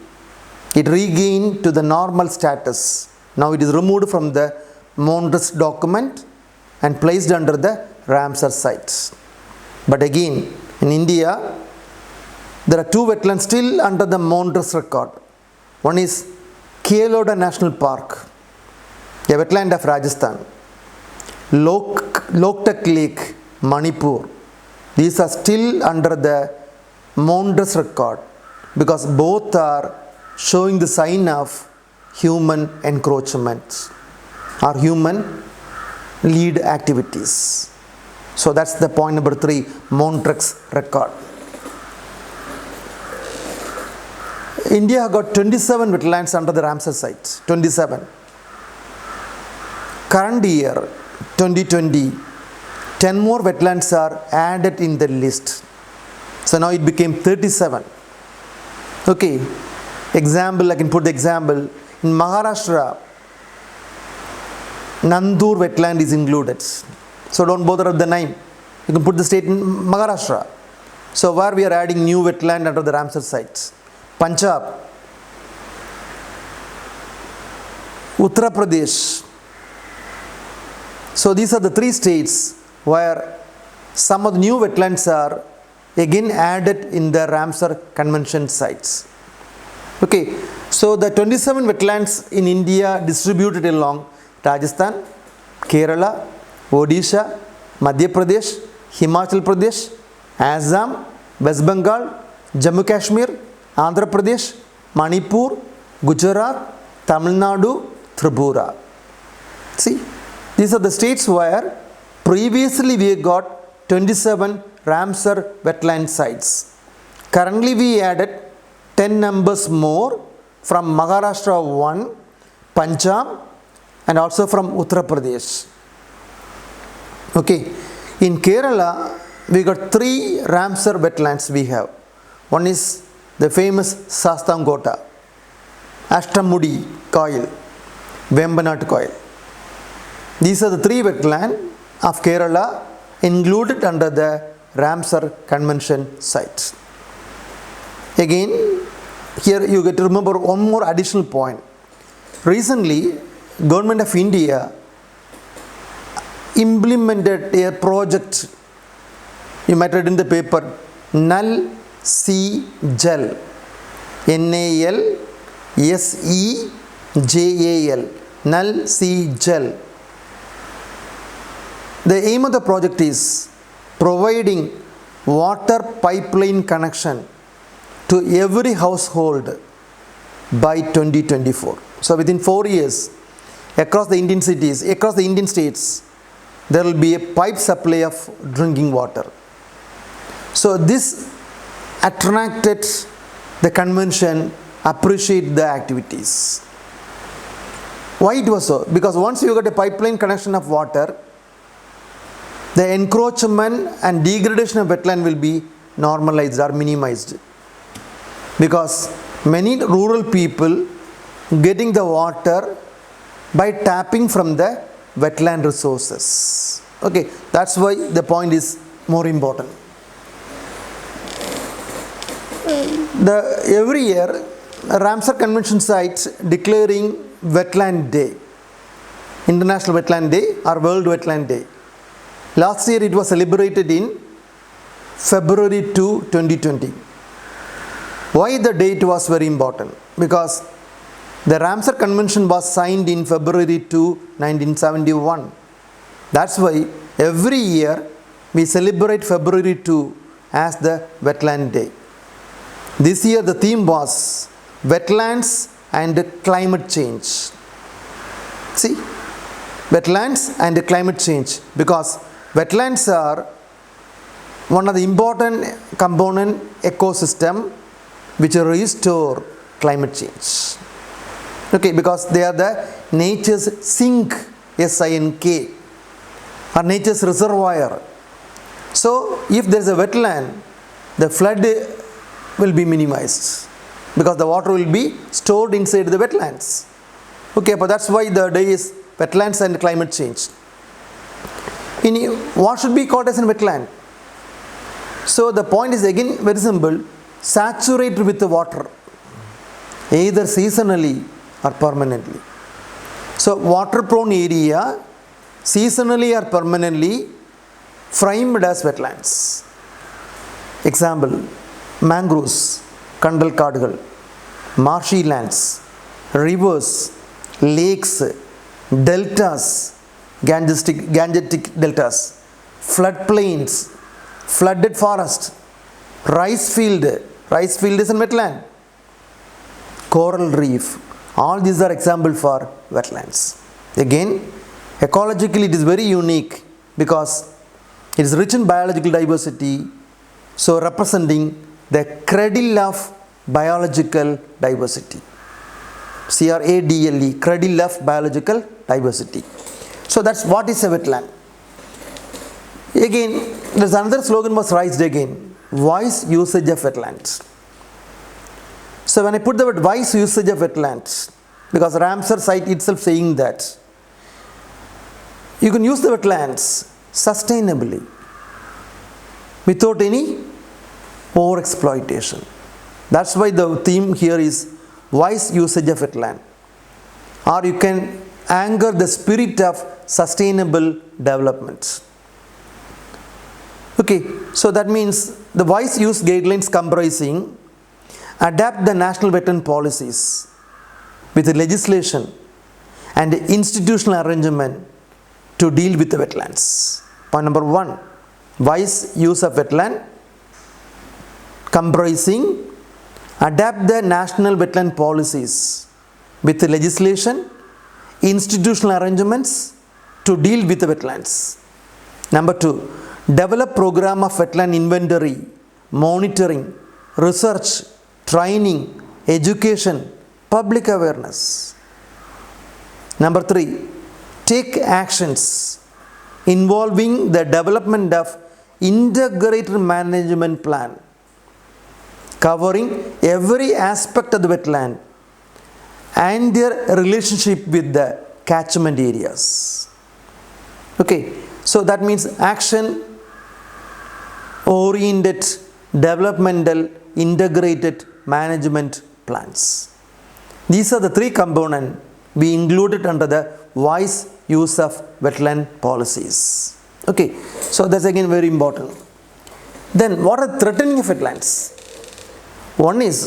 it regained to the normal status. Now it is removed from the Montreux document and placed under the Ramsar sites. But again, in India, there are two wetlands still under the Montrose record. One is Keloda National Park, a wetland of Rajasthan. Loktak Lake, Manipur. These are still under the Montrose record because both are showing the sign of human encroachment or human lead activities. So that's the point number 3, Montrose record. India got 27 wetlands under the Ramsar sites. 27. Current year, 2020, 10 more wetlands are added in the list. So now it became 37. Okay. Example, I can put the example. In Maharashtra, Nandur wetland is included. So don't bother with the name. You can put the state in Maharashtra. So where we are adding new wetland under the Ramsar sites. Punjab, Uttar Pradesh. So these are the 3 states where some of the new wetlands are again added in the Ramsar Convention sites. Okay, so the 27 wetlands in India distributed along Rajasthan, Kerala, Odisha, Madhya Pradesh, Himachal Pradesh, Assam, West Bengal, Jammu Kashmir, Andhra Pradesh, Manipur, Gujarat, Tamil Nadu, Tripura. See, these are the states where previously we got 27 Ramsar wetland sites. Currently we added 10 numbers more from Maharashtra 1, Punjab and also from Uttar Pradesh. Okay, in Kerala we got 3 Ramsar wetlands we have. One is the famous Sastangota, Ashtamudi Coil, Vembanat Coil. These are the 3 wetlands of Kerala included under the Ramsar Convention sites. Again, here you get to remember one more additional point. Recently, Government of India implemented a project, you might read in the paper, Nal C Jal, NALSEJAL, Nal C Jal. The aim of the project is providing water pipeline connection to every household by 2024. So within 4 years, across the Indian cities, across the Indian states, there will be a pipe supply of drinking water. So this attracted the convention, appreciate the activities. Why it was so? Because once you got a pipeline connection of water, the encroachment and degradation of wetland will be normalized or minimized. Because many rural people getting the water by tapping from the wetland resources. Okay, that's why the point is more important. Every year, Ramsar Convention sites declaring Wetland Day, International Wetland Day or World Wetland Day. Last year it was celebrated in February 2, 2020. Why the date was very important? Because the Ramsar Convention was signed in February 2, 1971. That's why every year we celebrate February 2 as the Wetland Day. This year the theme was Wetlands and Climate Change. See, wetlands and climate change, because wetlands are one of the important component ecosystem which restore climate change. Okay, because they are the nature's sink, SINK, or nature's reservoir. So if there is a wetland, the flood will be minimized because the water will be stored inside the wetlands. Okay, but that's why the day is wetlands and climate change. What should be called as a wetland? So the point is again very simple: saturated with the water, either seasonally or permanently. So water prone area, seasonally or permanently, framed as wetlands. Example, mangroves, kandal kadugal, marshy lands, rivers, lakes, deltas, Gangetic deltas, floodplains, flooded forest, rice field is a wetland, coral reef, all these are examples for wetlands. Again, ecologically it is very unique because it is rich in biological diversity, so representing the cradle of biological diversity. CRADLE, cradle of biological diversity. So that's what is a wetland. Again, there's another slogan was raised again, wise usage of wetlands. So when I put the word wise usage of wetlands, because Ramsar site itself saying that you can use the wetlands sustainably without any overexploitation. That's why the theme here is wise usage of wetland, or you can anchor the spirit of sustainable development. Okay, so that means the wise use guidelines comprising adapt the national wetland policies with legislation and institutional arrangement to deal with the wetlands. Point number 1, wise use of wetland comprising adapt the national wetland policies with legislation, institutional arrangements to deal with the wetlands. Number 2, develop program of wetland inventory, monitoring, research, training, education, public awareness. Number 3, take actions involving the development of integrated management plan covering every aspect of the wetland and their relationship with the catchment areas. Okay, so that means action oriented developmental integrated management plans. These are the 3 components we included under the wise use of wetland policies. Okay, so that's again very important. Then what are threatening of wetlands? One is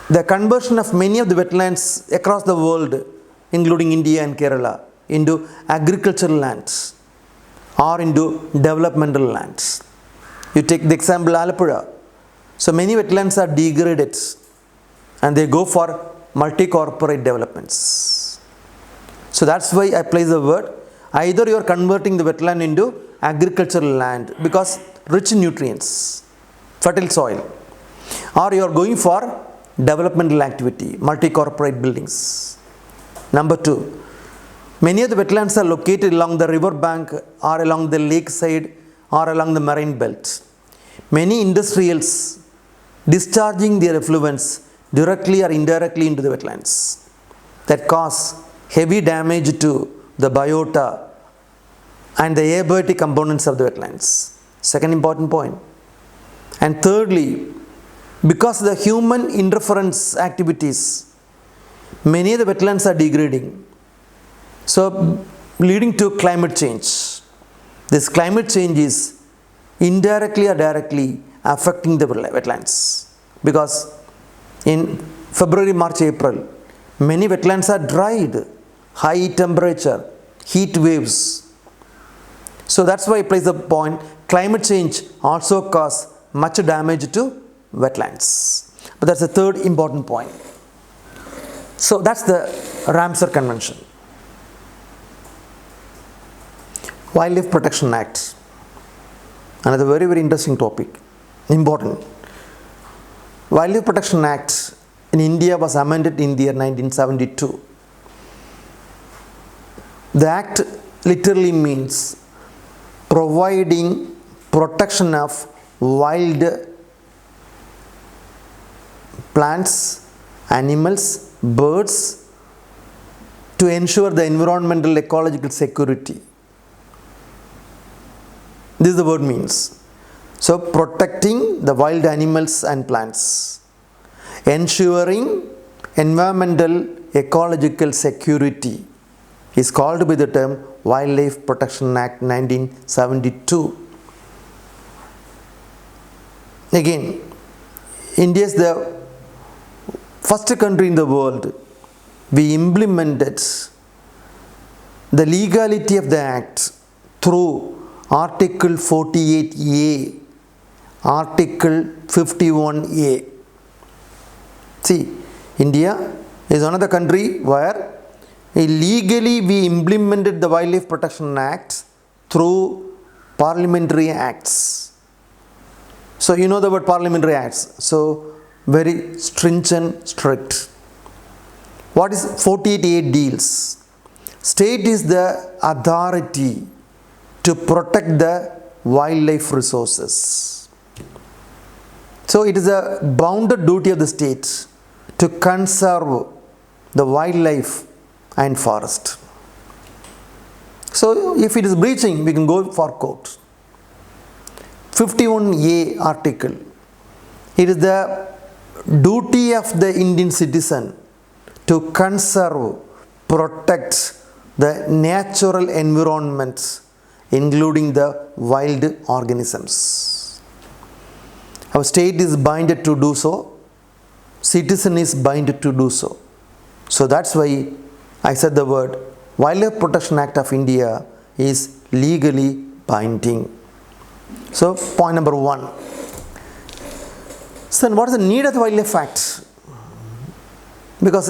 the conversion of many of the wetlands across the world, including India and Kerala, into agricultural lands or into developmental lands. You take the example Alappuzha. So many wetlands are degraded and they go for multi-corporate developments. So that's why I place the word, either you are converting the wetland into agricultural land because rich in nutrients, fertile soil, or you are going for developmental activity, multi-corporate buildings. Number 2, many of the wetlands are located along the river bank or along the lake side or along the marine belt. Many industrials discharging their effluents directly or indirectly into the wetlands that cause heavy damage to the biota and the abiotic components of the wetlands. Second important point. And thirdly, because of the human interference activities, many of the wetlands are degrading, so leading to climate change. This climate change is indirectly or directly affecting the wetlands, because in February, March, April, many wetlands are dried, high temperature, heat waves. So that's why I place the point, climate change also causes much damage to wetlands. But that's the third important point. So that's the Ramsar Convention. Wildlife Protection Act, another very, very interesting topic, important. Wildlife Protection Act in India was amended in the year 1972. The act literally means providing protection of wild plants, animals, birds to ensure the environmental ecological security. This is the word means. So protecting the wild animals and plants, ensuring environmental ecological security is called by the term Wildlife Protection Act 1972. Again, India is the first country in the world. We implemented the legality of the act through Article 48A, Article 51A. See, India is another country where illegally we implemented the Wildlife Protection Act through parliamentary acts. So you know the word parliamentary acts. So very stringent, strict. What is 48A deals? State is the authority to protect the wildlife resources. So it is a bounded duty of the state to conserve the wildlife and forest. So if it is breaching, we can go for court. 51A article. It is the duty of the Indian citizen to conserve, protect the natural environment, including the wild organisms. Our state is binded to do so. Citizen is binded to do so. So that's why I said the word Wildlife Protection Act of India is legally binding. So point number 1. So what is the need of the Wildlife Act? Because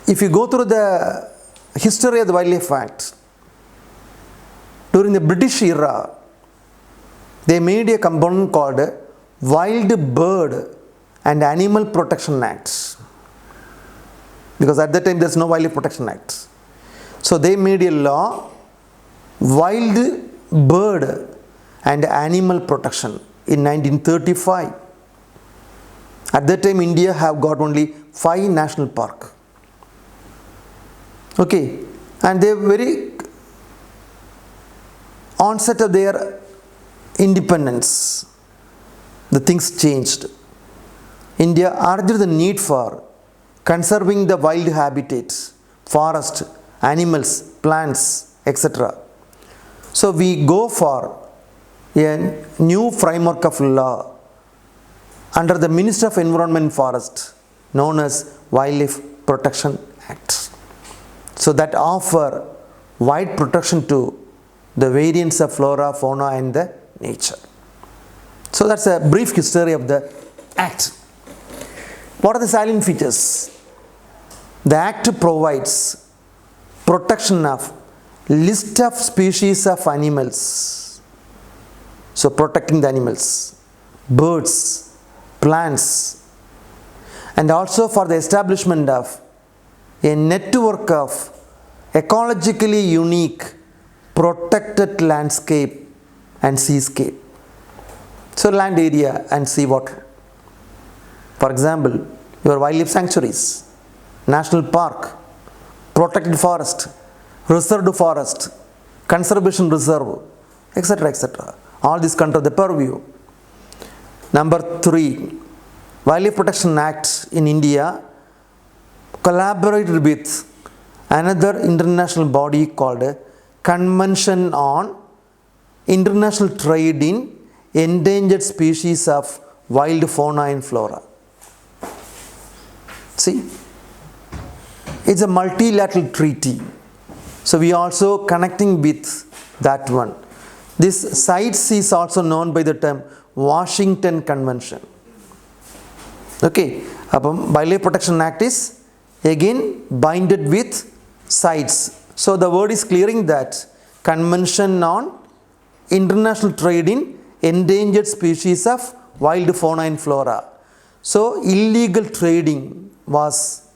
if you go through the history of the Wildlife Act, during the British era, they made a component called Wild Bird and Animal Protection Act. Because at that time there is no Wildlife Protection Act. So they made a law, Wild Bird and Animal Protection in 1935. At that time India have got only 5 national parks. Okay, and they very onset of their independence, the things changed. India urged the need for conserving the wild habitats, forest, animals, plants, etc. So we go for a new framework of law under the Ministry of Environment and Forest known as Wildlife Protection Act. So that offer wide protection to the variants of flora, fauna and the nature. So that's a brief history of the Act. What are the salient features? The Act provides protection of list of species of animals. So protecting the animals, birds, plants, and also for the establishment of a network of ecologically unique protected landscape and seascape. So land area and sea water. For example, your wildlife sanctuaries, national park, protected forest, reserved forest, conservation reserve, etc. etc. All this come under the purview. Number 3, Wildlife Protection Act in India collaborated with another international body called Convention on International Trade in Endangered Species of Wild Fauna and Flora. See, it's a multilateral treaty. So we are also connecting with that one. This CITES is also known by the term Washington Convention. Okay, Wildlife Protection Act is again binded with CITES. So the word is clearing that Convention on International Trade in Endangered Species of Wild Fauna and Flora. So illegal trading was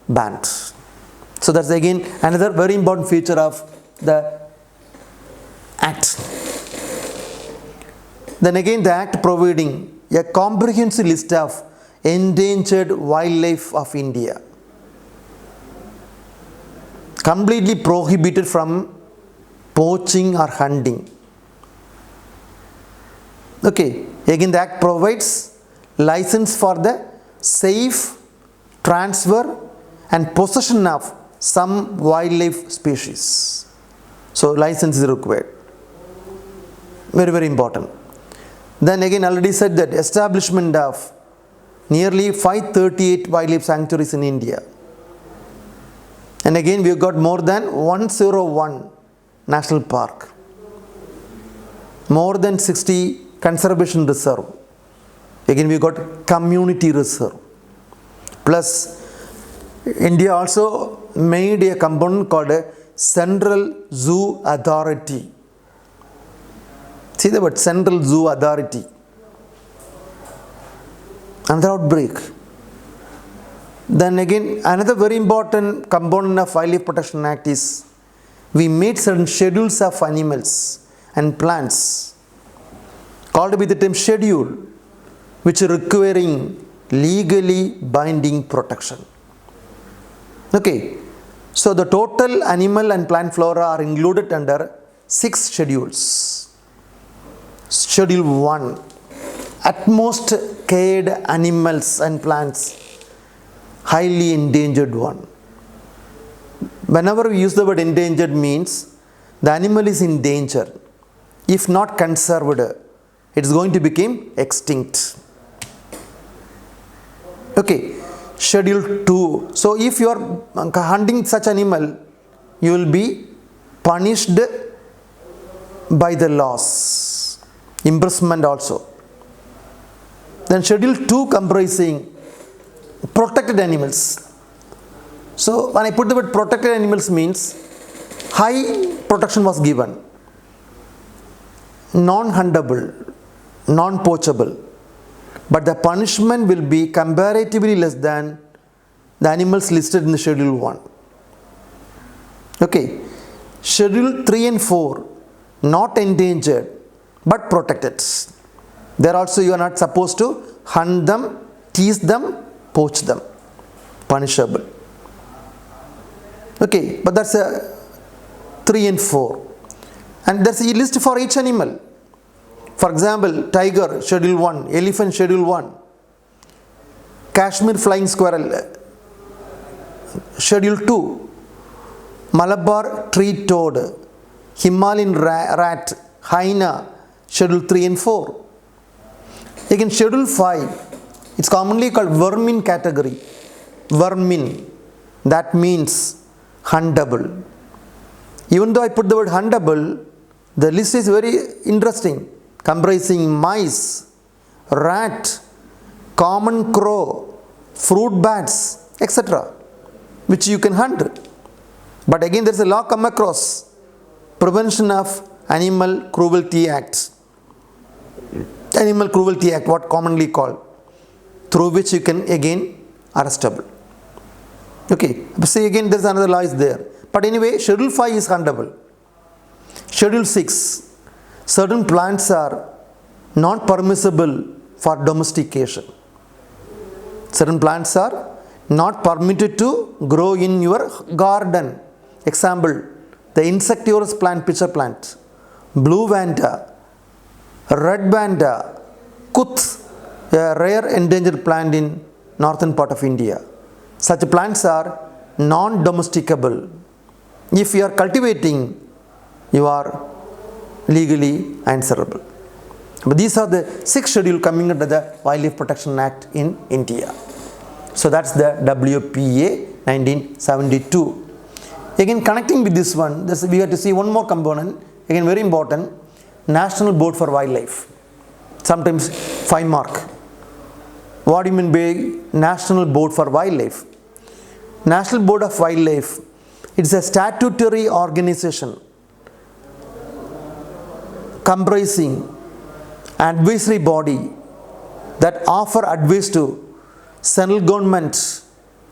banned. So that's again another very important feature of the Act. Then again the Act providing a comprehensive list of endangered wildlife of India, completely prohibited from poaching or hunting. Okay, again the Act provides license for the safe transfer and possession of some wildlife species. So license is required. Very, very important. Then again, already said that establishment of nearly 538 wildlife sanctuaries in India. And again, we have got more than 101 national park, more than 60 conservation reserve. Again, we got community reserve. Plus, India also made a component called a Central Zoo Authority. See the word Central Zoo Authority. Another outbreak. Then again, another very important component of Wildlife Protection Act is we made certain schedules of animals and plants called with the term schedule, which are requiring legally binding protection. Okay, so the total animal and plant flora are included under 6 schedules. Schedule 1, at most cared animals and plants, highly endangered one. Whenever we use the word endangered means the animal is in danger. If not conserved, it is going to become extinct. Okay, schedule 2. So if you are hunting such animal, you will be punished by the laws, imprisonment also. Then schedule 2 comprising protected animals. So when I put the word protected animals means high protection was given, non-huntable, non-poachable, but the punishment will be comparatively less than the animals listed in the schedule 1. Okay, schedule 3 and 4, not endangered but protected. There also you are not supposed to hunt them, tease them, poach them, punishable. Okay, but that's a 3 and 4. And there's a list for each animal. For example, tiger, schedule 1, elephant, schedule 1, Kashmir flying squirrel, schedule 2, Malabar tree toad, Himalayan rat, hyena, schedule 3 and 4. Again, schedule 5, it's commonly called vermin category. Vermin, that means huntable. Even though I put the word huntable, the list is very interesting, comprising mice, rat, common crow, fruit bats, etc., which you can hunt. But again, there is a law come across, Prevention of Animal Cruelty Act. Animal Cruelty Act, what commonly called, through which you can again arrestable. Okay, see again there is another law is there. But anyway, schedule 5 is huntable. Schedule 6, certain plants are not permissible for domestication. Certain plants are not permitted to grow in your garden. Example, the insectivorous plant, pitcher plant, blue vanda, red vanda, kuth, a rare endangered plant in northern part of India. Such plants are non-domesticable. If you are cultivating, you are legally answerable. But these are the 6 schedules coming under the Wildlife Protection Act in India. So that's the WPA 1972. Again, connecting with this one, we have to see one more component, again very important, National Board for Wildlife. Sometimes 5 mark. What do you mean by National Board for Wildlife? National Board of Wildlife, it is a statutory organization comprising advisory body that offer advice to central government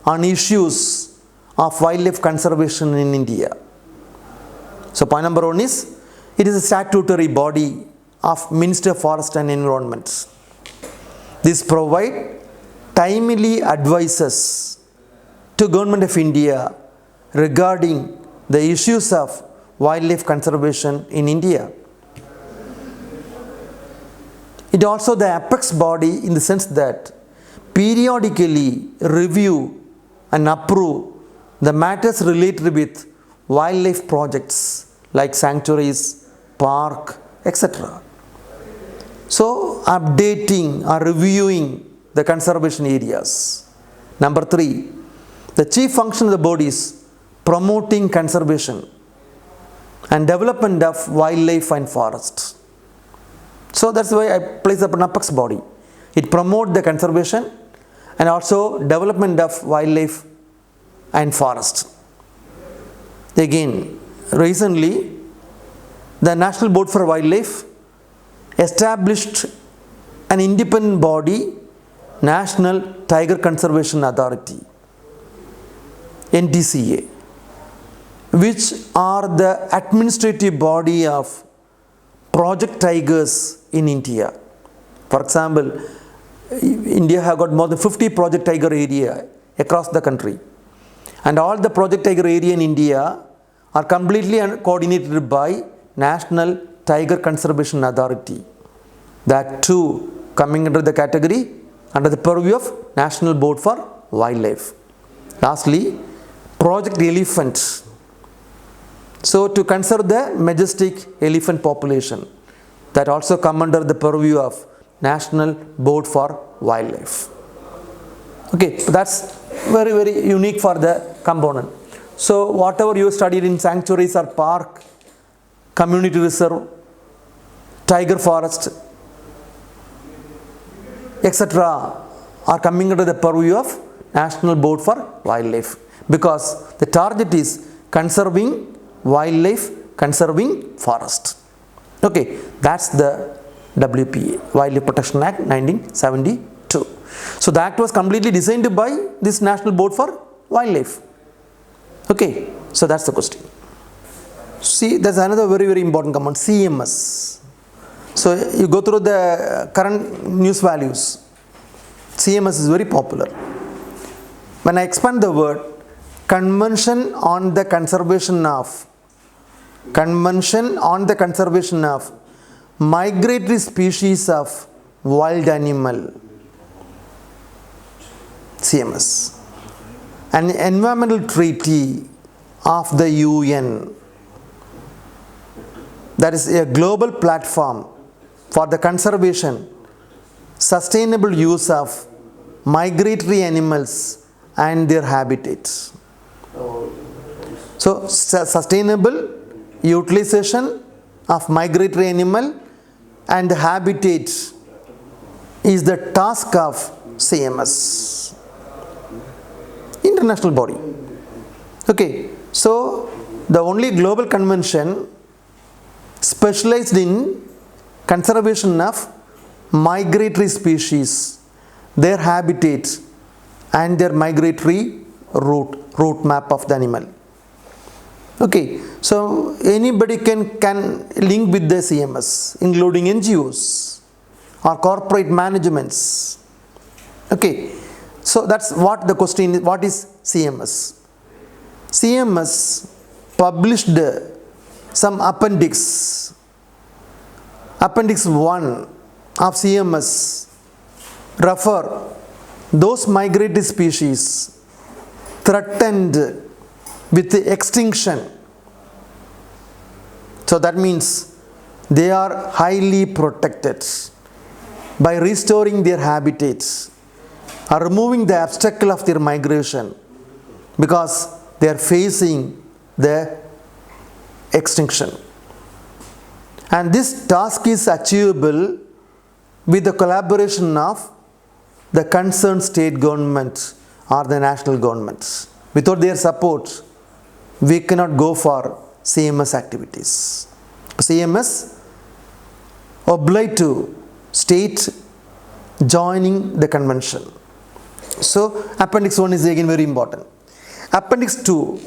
on issues of wildlife conservation in India. So point number 1 is, it is a statutory body of Minister of Forest and Environment. This provide timely advices to Government of India regarding the issues of wildlife conservation in India. It also the apex body in the sense that periodically review and approve the matters related with wildlife projects like sanctuaries, park, etc. So, updating or reviewing the conservation areas. Number 3, the chief function of the board is promoting conservation and development of wildlife and forest. So, that's why I place up an apex body. It promotes the conservation and also development of wildlife and forest. Again, recently, the National Board for Wildlife established an independent body, National Tiger Conservation Authority, NTCA, which are the administrative body of project tigers in India. For example, India has got more than 50 project tiger area across the country. And all the project tiger area in India are completely coordinated by National Tiger Conservation Authority. That too coming under the category, under the purview of National Board for Wildlife. Lastly, Project Elephant. So to conserve the majestic elephant population, that also come under the purview of National Board for Wildlife. Okay, so that's very, very unique for the component. So whatever you studied in sanctuaries or park, community reserve, tiger forest, etc. are coming under the purview of National Board for Wildlife, because the target is conserving wildlife, conserving forest. Okay, that's the WPA, Wildlife Protection Act 1972. So the act was completely designed by this National Board for Wildlife. Okay, so that's the question. See, there's another very, very important command, CMS. So you go through the current news values. CMS is very popular. When I expand the word, Convention on the Conservation of Migratory Species of Wild Animal, CMS. An environmental treaty of the UN, that is a global platform for the conservation, sustainable use of migratory animals and their habitats. So, sustainable utilization of migratory animal and habitat is the task of CMS, international body. Okay, so the only global convention specialized in conservation of migratory species, their habitat and their migratory route map of the animal. Okay, so anybody can link with the CMS, including NGOs or corporate managements. Okay, so that's what the question is. What is CMS? CMS published some appendix 1 of CMS refer those migratory species threatened with extinction. So that means they are highly protected by restoring their habitats or removing the obstacle of their migration, because they are facing the extinction. And this task is achievable with the collaboration of the concerned state government or the national governments. Without their support, we cannot go for CMS activities. CMS obliged to state joining the convention. So Appendix 1 is again very important. Appendix 2,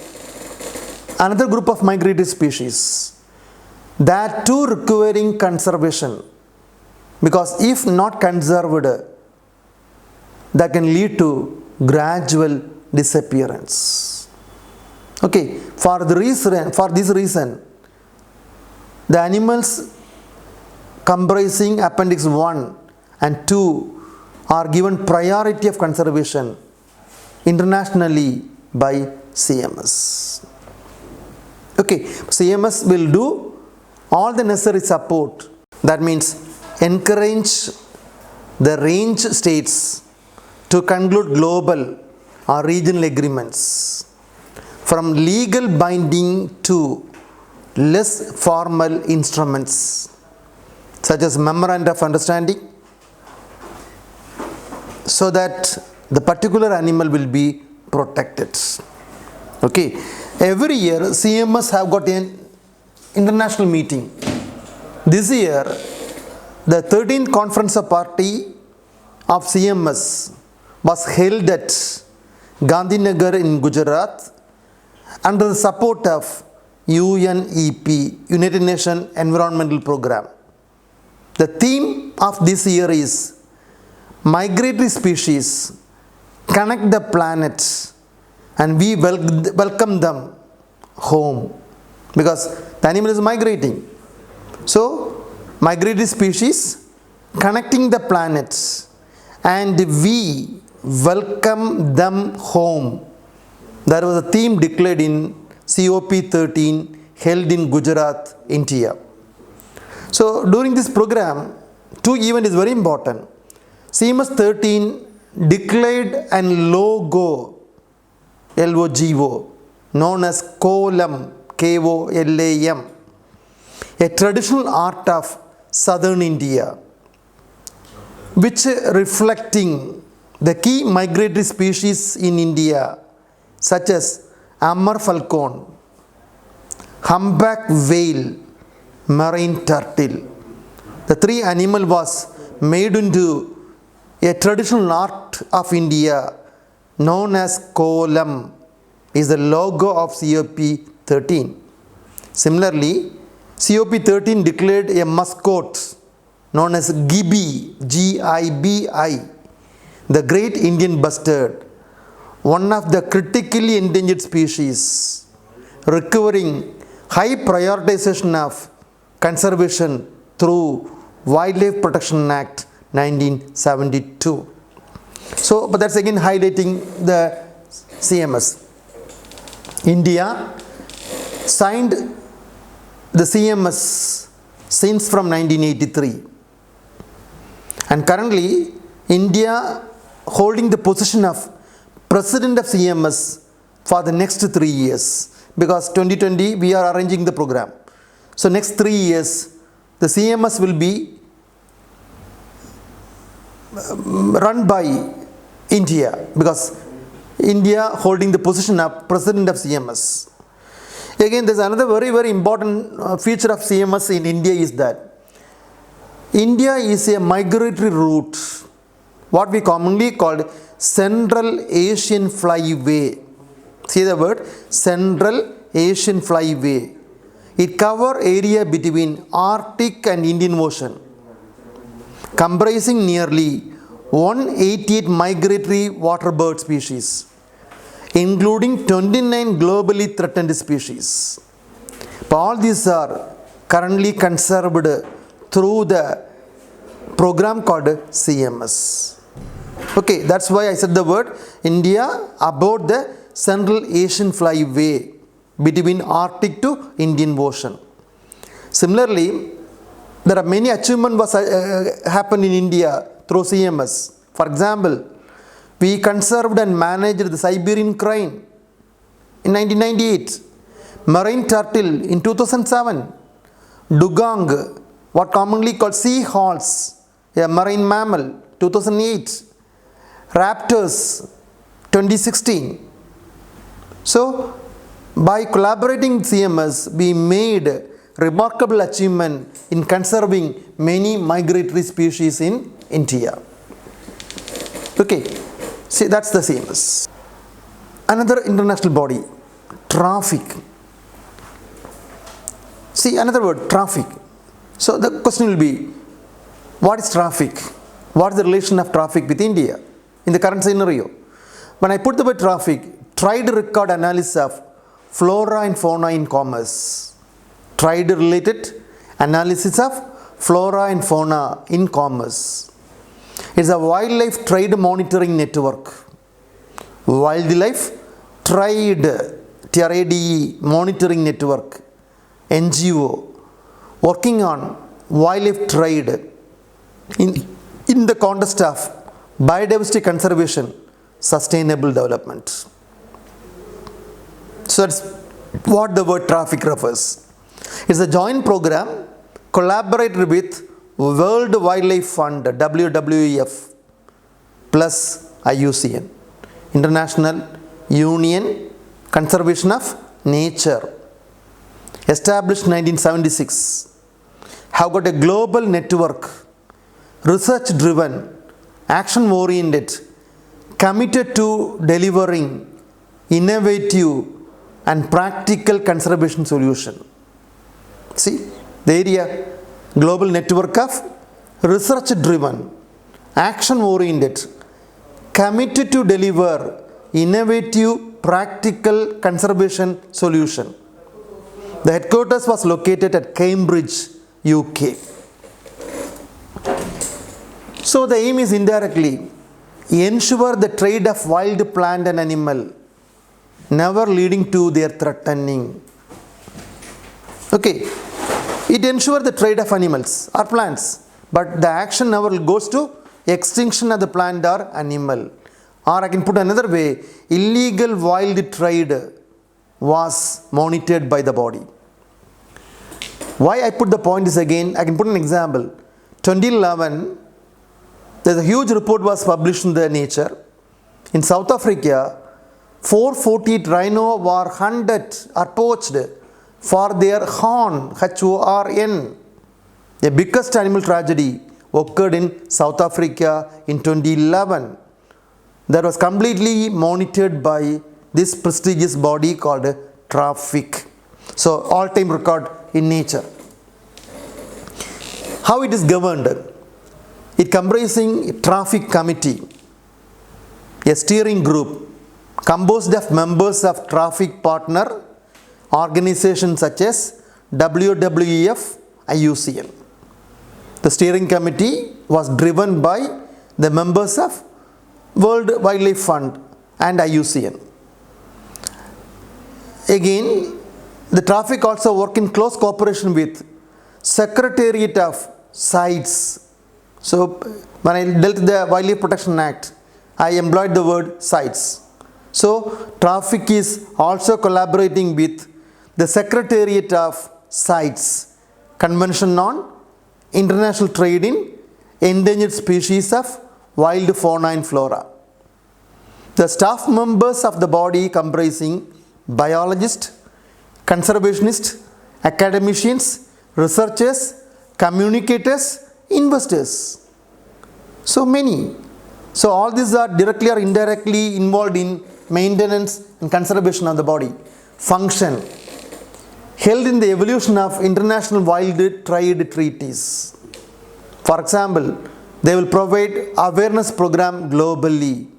another group of migratory species that too requiring conservation, because if not conserved, that can lead to gradual disappearance. Okay, for this reason, the animals comprising Appendix 1 and 2 are given priority of conservation internationally by CMS. Okay, CMS will do all the necessary support. That means encourage the range states to conclude global or regional agreements, from legal binding to less formal instruments such as memoranda of understanding, so that the particular animal will be protected. Okay, every year CMS have got an international meeting. This year the 13th Conference of Party of CMS was held at Gandhinagar in Gujarat under the support of UNEP, United Nations Environmental Programme. The theme of this year is Migratory Species Connect the Planet and we welcome them home, because the animal is migrating. So, migratory species connecting the planet and we welcome them home. There was a theme declared in COP13 held in Gujarat, India. So during this program, two events is very important. CMS 13 declared an logo, LOGO, known as Kolam, KOLAM, a traditional art of southern India, which reflecting the key migratory species in India such as Amber falcon, humpback whale, marine turtle. The three animal was made into a traditional art of India known as Kolam, is the logo of COP13. Similarly, COP13 declared a mascot known as Gibi, Gibi, the great Indian bustard, one of the critically endangered species, requiring high prioritization of conservation through Wildlife Protection Act 1972. So, but that's again highlighting the CMS. India signed the CMS since from 1983, and currently India holding the position of President of CMS for the next 3 years, because 2020 we are arranging the program. So next 3 years the CMS will be run by India, because India holding the position of President of CMS. Again, there is another very important feature of CMS in India is that India is a migratory route, what we commonly call Central Asian Flyway. See the word Central Asian Flyway. It covers area between Arctic and Indian Ocean, comprising nearly 188 migratory waterbird species, including 29 globally threatened species. All these are currently conserved through the program called CMS. Okay, that's why I said the word India about the Central Asian Flyway between Arctic to Indian Ocean. Similarly, there are many achievements was happened in India through CMS. For example, we conserved and managed the Siberian crane in 1998, marine turtle in 2007, dugong, what commonly called sea horse, a marine mammal, 2008, raptors, 2016. So, by collaborating with CMS, we made remarkable achievement in conserving many migratory species in India. Okay, see, that's the CMS. Another international body, traffic. See, another word, traffic. So the question will be, what is traffic? What is the relation of traffic with India in the current scenario? When I put the word traffic, try to record analysis of flora and fauna in commerce. Tried related analysis of flora and fauna in commerce. It's a wildlife trade monitoring network. Wildlife TRADE Monitoring Network, NGO, working on wildlife trade in the context of biodiversity conservation, sustainable development. So that's what the word traffic refers. It's a joint program collaborated with World Wildlife Fund, WWF, plus IUCN, International Union Conservation of Nature, established 1976, have got a global network, research-driven, action-oriented, committed to delivering innovative and practical conservation solution. See, the area, global network of research-driven, action-oriented, committed to deliver innovative, practical conservation solution. The headquarters was located at Cambridge, UK. So the aim is indirectly ensure the trade of wild plant and animal, never leading to their threatening. Okay, it ensures the trade of animals or plants, but the action never goes to extinction of the plant or animal. Or I can put another way, illegal wild trade was monitored by the body. Why I put the point is again, I can put an example. 2011, there's a huge report was published in the Nature. In South Africa, 440 rhino were hunted or poached for their horn, HORN. The biggest animal tragedy occurred in South Africa in 2011. That was completely monitored by this prestigious body called Traffic. So all-time record in Nature. How it is governed? It comprising a traffic committee, a steering group composed of members of traffic partner organizations such as WWF, IUCN. The steering committee was driven by the members of World Wildlife Fund and IUCN. Again, the traffic also work in close cooperation with Secretariat of Sites. So when I dealt with the Wildlife Protection Act, I employed the word sites. So traffic is also collaborating with the Secretariat of Sites, Convention on International Trade in Endangered Species of Wild Fauna and Flora. The staff members of the body comprising biologists, conservationists, academicians, researchers, communicators, investors. So many. So all these are directly or indirectly involved in maintenance and conservation of the body. Function. Held in the evolution of international wild trade treaties. For example, they will provide awareness program globally.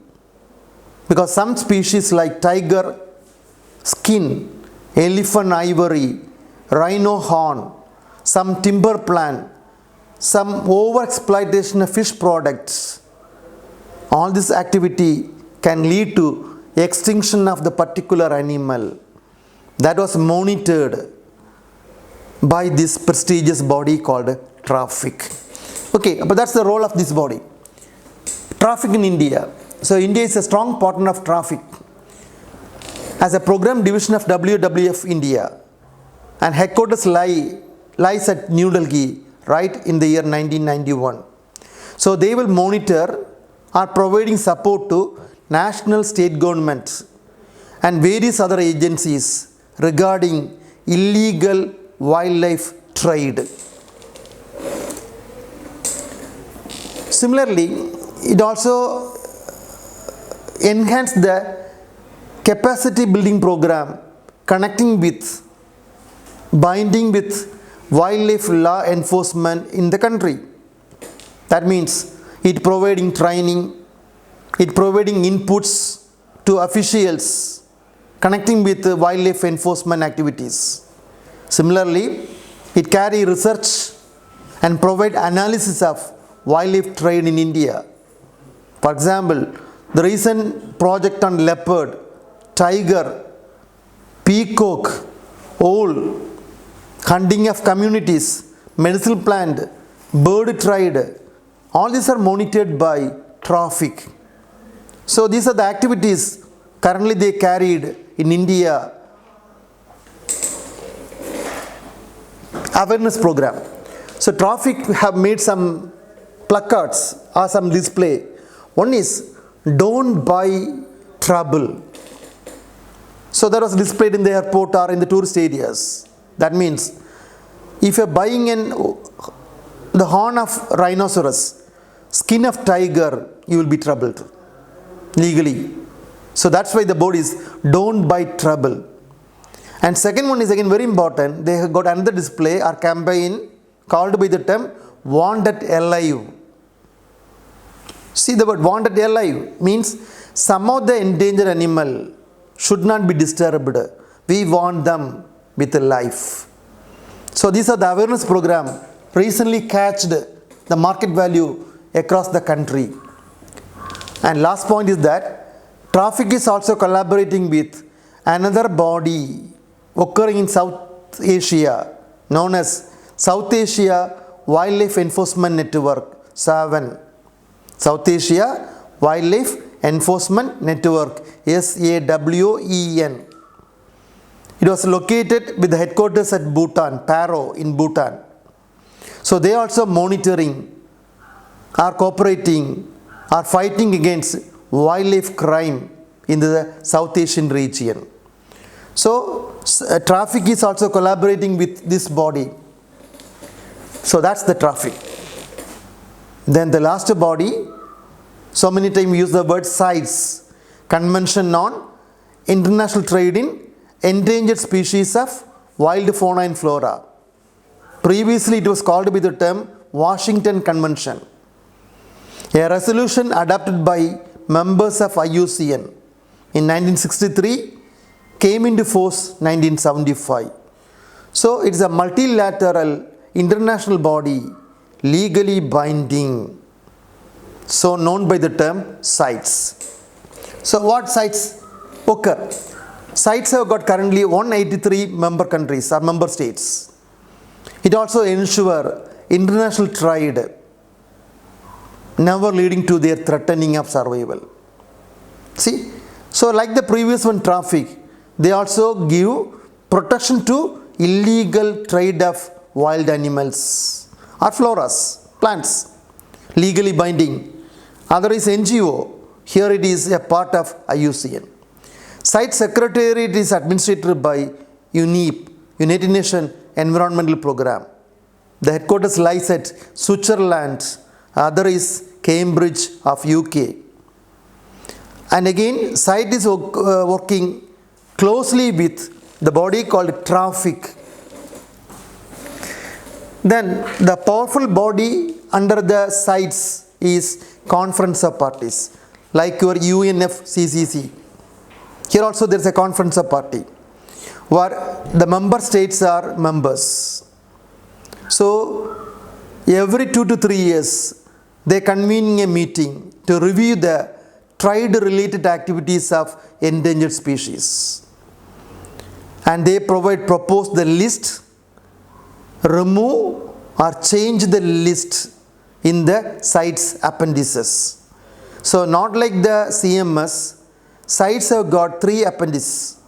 Because some species like tiger skin, elephant ivory, rhino horn, some timber plant, some overexploitation of fish products, all this activity can lead to extinction of the particular animal. That was monitored by this prestigious body called Traffic. Okay, but that's the role of this body. Traffic in India. So India is a strong partner of Traffic as a program division of WWF India, and headquarters lies at New Delhi, right, in the year 1991. So they will monitor or providing support to national, state governments and various other agencies regarding illegal wildlife trade. Similarly, it also enhanced the capacity building program connecting with, binding with wildlife law enforcement in the country. That means it providing training, it providing inputs to officials connecting with wildlife enforcement activities. Similarly, it carry research and provide analysis of wildlife trade in India. For example, the recent project on leopard tiger, peacock, owl, hunting of communities, medicinal plant, bird trade, all these are monitored by traffic. So these are the activities currently they carried in India awareness program. So traffic have made some placards or some display. One is don't buy trouble. So that was displayed in the airport or in the tourist areas. That means if you are buying the horn of rhinoceros, skin of tiger, you will be troubled legally. So that's why the board is don't buy trouble. And second one is again very important. They have got another display or campaign called by the term wanted alive. See the word wanted alive means some of the endangered animal should not be disturbed. We want them with life. So these are the awareness program recently catched the market value across the country. And last point is that traffic is also collaborating with another body occurring in South Asia known as South Asia Wildlife Enforcement Network, SAWEN. South Asia Wildlife Enforcement Network, SAWEN. It was located with the headquarters at Bhutan, Paro in Bhutan. So they are also monitoring, are cooperating, are fighting against wildlife crime in the South Asian region. So traffic is also collaborating with this body. So that's the traffic. Then the last body, so many times we use the word CITES, Convention on International Trade in Endangered Species of Wild Fauna and Flora. Previously it was called by the term Washington Convention. A resolution adopted by members of IUCN in 1963 came into force 1975. So it is a multilateral international body, legally binding, so known by the term CITES. So what CITES occur? CITES have got currently 183 member countries or member states. It also ensures international trade, never leading to their threatening of survival. See, so like the previous one, traffic, they also give protection to illegal trade of wild animals or floras, plants, legally binding. Other is NGO, here it is a part of IUCN. CITES Secretariat is administered by UNEP, United Nations Environmental Program. The headquarters lies at Switzerland, other is Cambridge of UK. And again, CITES is working closely with the body called traffic. Then the powerful body under the CITES is Conference of Parties, like your UNFCCC. Here also there is a Conference of Party where the member states are members. So every 2 to 3 years they convene a meeting to review the trade related activities of endangered species. And they propose the list, remove or change the list in the CITES appendices. So not like the CMS, CITES have got 3 appendices,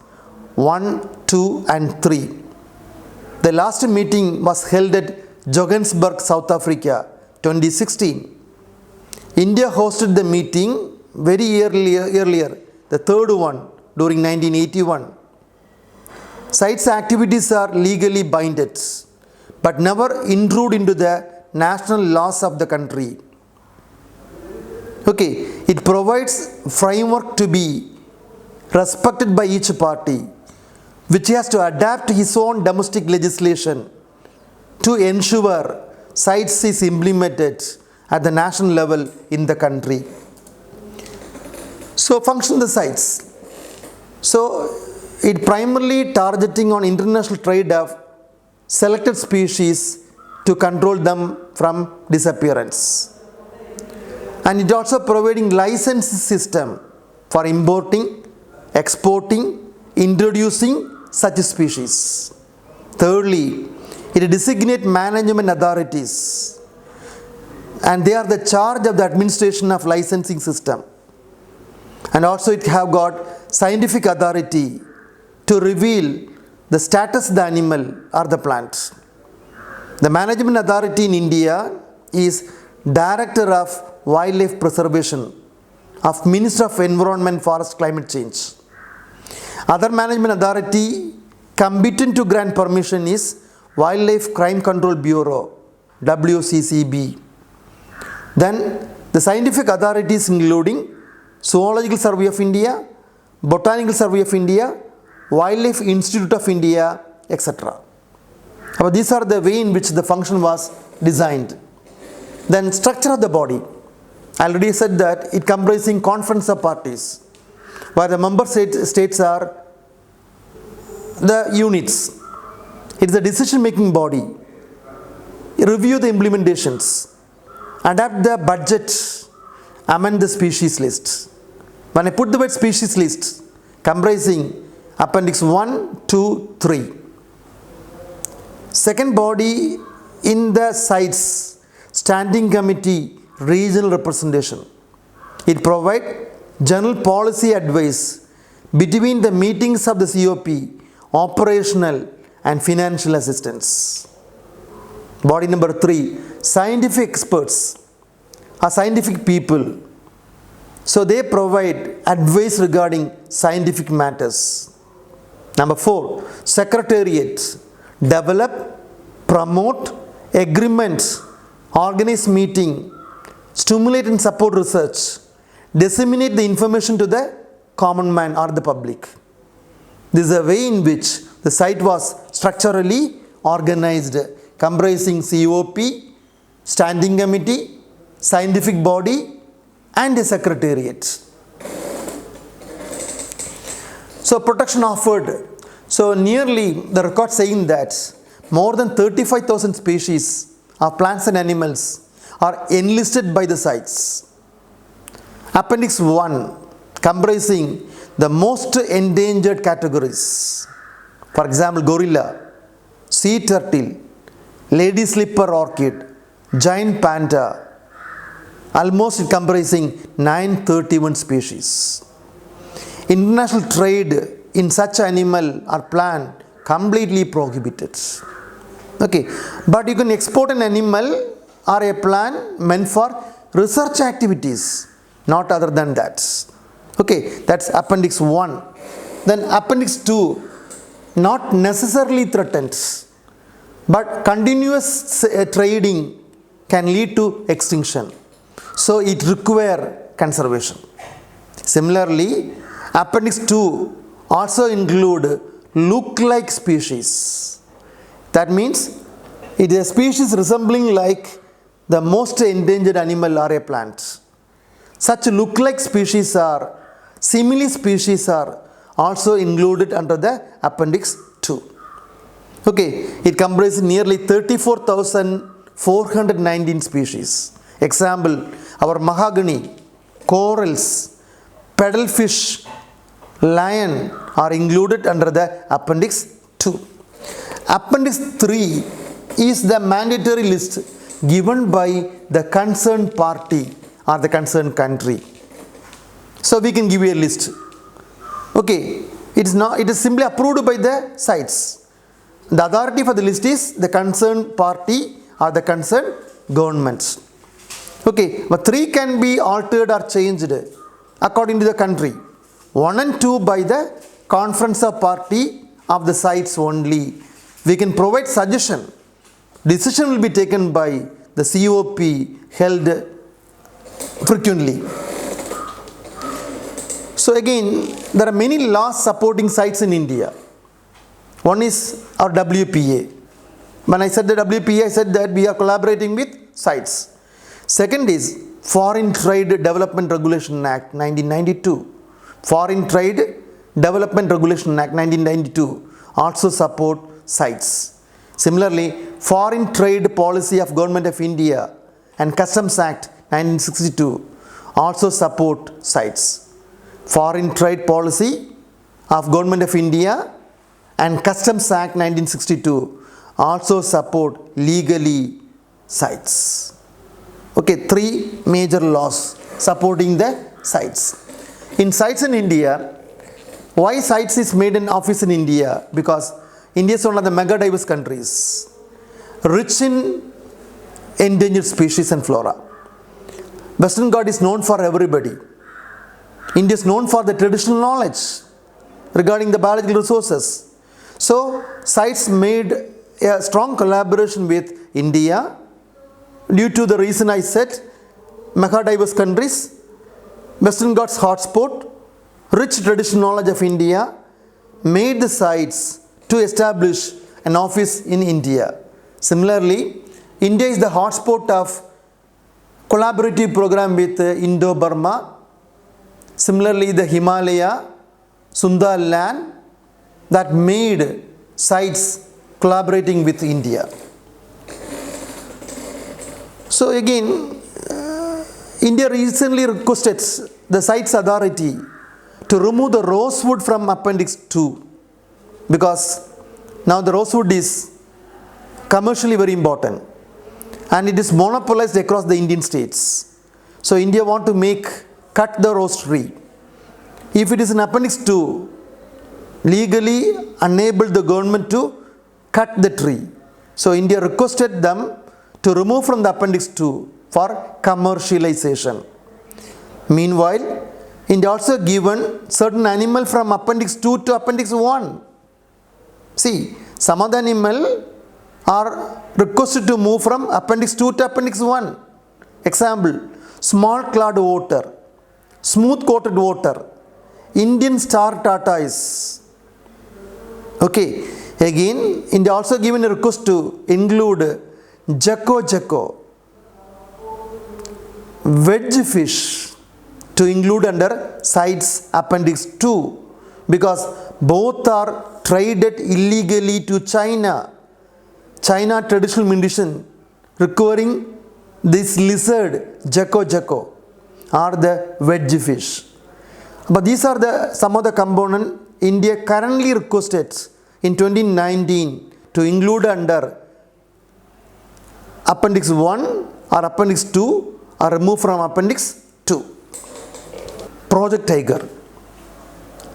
1, 2 and 3. The last meeting was held at Johannesburg, South Africa, 2016. India hosted the meeting very earlier, the third one during 1981. CITES activities are legally binded, but never intrude into the national laws of the country. Okay, it provides framework to be respected by each party, which has to adapt his own domestic legislation to ensure CITES is implemented at the national level in the country. So function the CITES. So it primarily targeting on international trade of selected species to control them from disappearance. And it also providing license system for importing, exporting, introducing such species. Thirdly, it designates management authorities, and they are the charge of the administration of licensing system. And also it have got scientific authority to reveal the status of the animal or the plant. The management authority in India is Director of Wildlife Preservation of Minister of Environment, Forest, Climate Change. Other management authority competent to grant permission is Wildlife Crime Control Bureau, WCCB. Then the scientific authorities including Zoological Survey of India, Botanical Survey of India, Wildlife Institute of India, etc. But these are the way in which the function was designed. Then structure of the body. I already said that it comprising conference of parties, where the member states are the units. It is a decision-making body. Review the implementations, adapt the budget, amend the species list. When I put the word species list, comprising Appendix 1, 2, 3. Second body in the sites, Standing Committee, Regional Representation. It provides general policy advice between the meetings of the COP, operational and financial assistance. Body number 3, scientific experts are scientific people. So they provide advice regarding scientific matters. Number 4, secretariat, develop, promote, agreements, organize meeting, stimulate and support research, disseminate the information to the common man or the public. This is a way in which the site was structurally organized, comprising COP, Standing Committee, Scientific Body, and a Secretariat. So protection offered. So nearly the record saying that more than 35,000 species of plants and animals are enlisted by the sites. Appendix 1 comprising the most endangered categories. For example, gorilla, sea turtle, lady slipper orchid, giant panda, almost comprising 931 species. International trade in such animal or plant completely prohibited. Okay, but you can export an animal or a plant meant for research activities, not other than that. Okay, that's Appendix 1. Then Appendix 2, not necessarily threatened, but continuous trading can lead to extinction. So it requires conservation. Similarly, Appendix 2 also include look-like species. That means it is a species resembling like the most endangered animal or a plant. Such look-like species are simile species are also included under the Appendix 2. Okay, it comprises nearly 34,419 species. Example, our mahogany, corals, paddlefish, lion are included under the Appendix 2. Appendix 3 is the mandatory list given by the concerned party or the concerned country. So we can give you a list. Okay, it is simply approved by the sites. The authority for the list is the concerned party or the concerned government. Okay, but 3 can be altered or changed according to the country. 1 and 2 by the conference of party of the sites only. We can provide suggestion. Decision will be taken by the COP held frequently. So again, there are many laws supporting sites in India. One is our WPA. When I said the WPA, I said that we are collaborating with sites. Second is Foreign Trade Development Regulation Act 1992. Foreign Trade Development Regulation Act 1992 also support sites. Similarly, Foreign Trade Policy of Government of India and Customs Act 1962 also support sites. Foreign Trade Policy of Government of India and Customs Act 1962 also support legally sites. Okay, three major laws supporting the sites. In sites in India, why sites is made in office in India? Because India is one of the mega diverse countries, rich in endangered species and flora. Western Ghats is known for everybody. India is known for the traditional knowledge regarding the biological resources. So, sites made a strong collaboration with India due to the reason I said, mega diverse countries, Western Ghats hotspot, rich traditional knowledge of India, made the sites to establish an office in India. Similarly, India is the hotspot of collaborative program with Indo-Burma. Similarly, the Himalaya, Sundar land that made sites collaborating with India. So again, India recently requested the Sites Authority to remove the rosewood from Appendix 2 because now the rosewood is commercially very important and it is monopolized across the Indian states. So India want to cut the rose tree. If it is in Appendix 2, legally enable the government to cut the tree. So India requested them to remove from the Appendix 2 for commercialization. Meanwhile, India also given certain animal from Appendix 2 to Appendix 1. See, some of the animal are requested to move from Appendix 2 to Appendix 1. Example, small clawed otter, smooth coated otter, Indian star tortoise. Okay, again, India also given a request to include jacko, wedge fish to include under Sites Appendix 2 because both are traded illegally to China. China traditional medicine requiring this lizard jacko are the wedge fish. But these are some of the components India currently requested in 2019 to include under Appendix 1 or Appendix 2 or remove from Appendix 2. Project Tiger.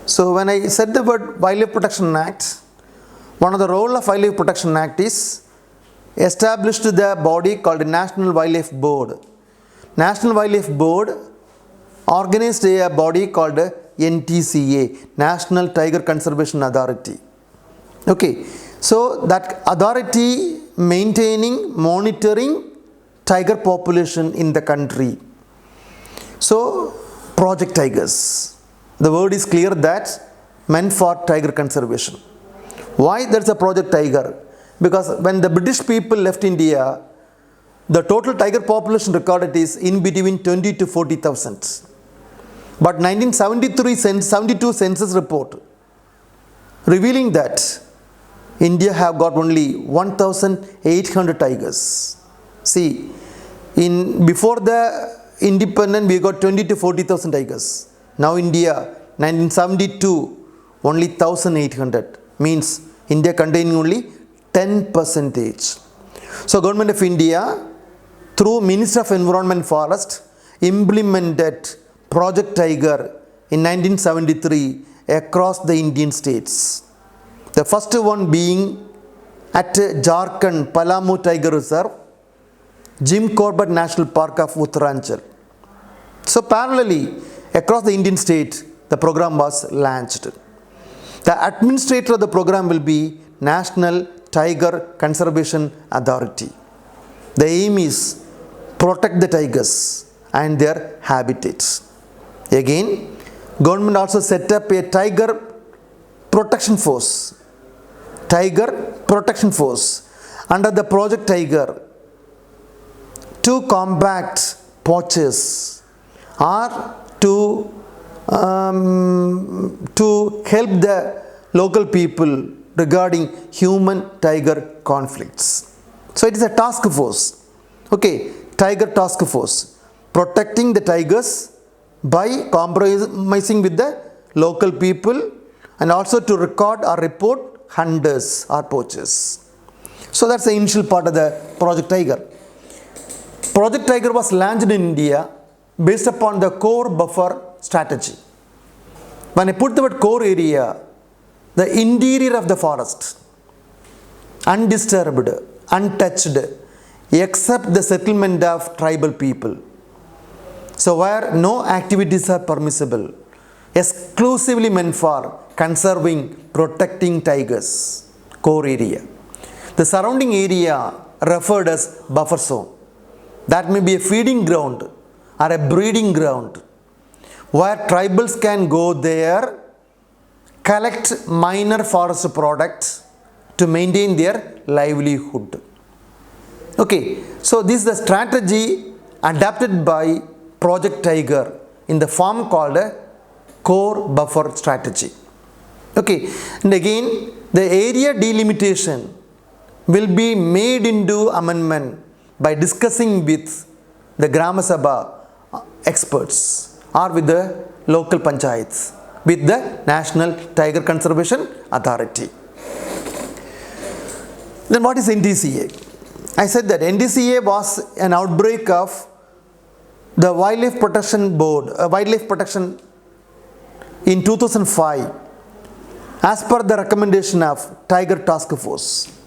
So when I said the word Wildlife Protection Act, one of the role of Wildlife Protection Act is established the body called National Wildlife Board. National Wildlife Board organized a body called NTCA, National Tiger Conservation Authority. Okay, so that authority maintaining, monitoring tiger population in the country. So, Project Tigers. The word is clear that meant for tiger conservation. Why there is a Project Tiger? Because when the British people left India, the total tiger population recorded is in between 20 to 40,000. But 1972 census report revealing that India have got only 1,800 tigers. See, before the independence we got 20 to 40,000 tigers. Now India, 1972, only 1,800. Means India containing only 10%. So Government of India, through Minister of Environment and Forest, implemented Project Tiger in 1973 across the Indian states. The first one being at Jharkhand Palamu Tiger Reserve, Jim Corbett National Park of Uttaranchal. So parallelly, across the Indian state, the program was launched. The administrator of the program will be National Tiger Conservation Authority. The aim is protect the tigers and their habitats. Again, government also set up a Tiger Protection Force. Tiger Protection Force under the Project Tiger to combat poachers or to help the local people regarding human-tiger conflicts. So it is a task force. Okay, Tiger Task Force, protecting the tigers by compromising with the local people and also to record or report hunters or poachers. So that's the initial part of the Project Tiger. Project Tiger was launched in India based upon the core buffer strategy. When I put the word core area, the interior of the forest, undisturbed, untouched, except the settlement of tribal people. So where no activities are permissible, exclusively meant for conserving, protecting tigers, core area. The surrounding area referred as buffer zone. That may be a feeding ground or a breeding ground where tribals can go there, collect minor forest products to maintain their livelihood. Okay, so this is the strategy adapted by Project Tiger in the form called a core buffer strategy. Okay, and again the area delimitation will be made into amendment by discussing with the Grama Sabha experts or with the local panchayats, with the National Tiger Conservation Authority. Then what is NTCA? I said that NTCA was an outbreak of the Wildlife Protection Board, Wildlife Protection in 2005 as per the recommendation of Tiger Task Force.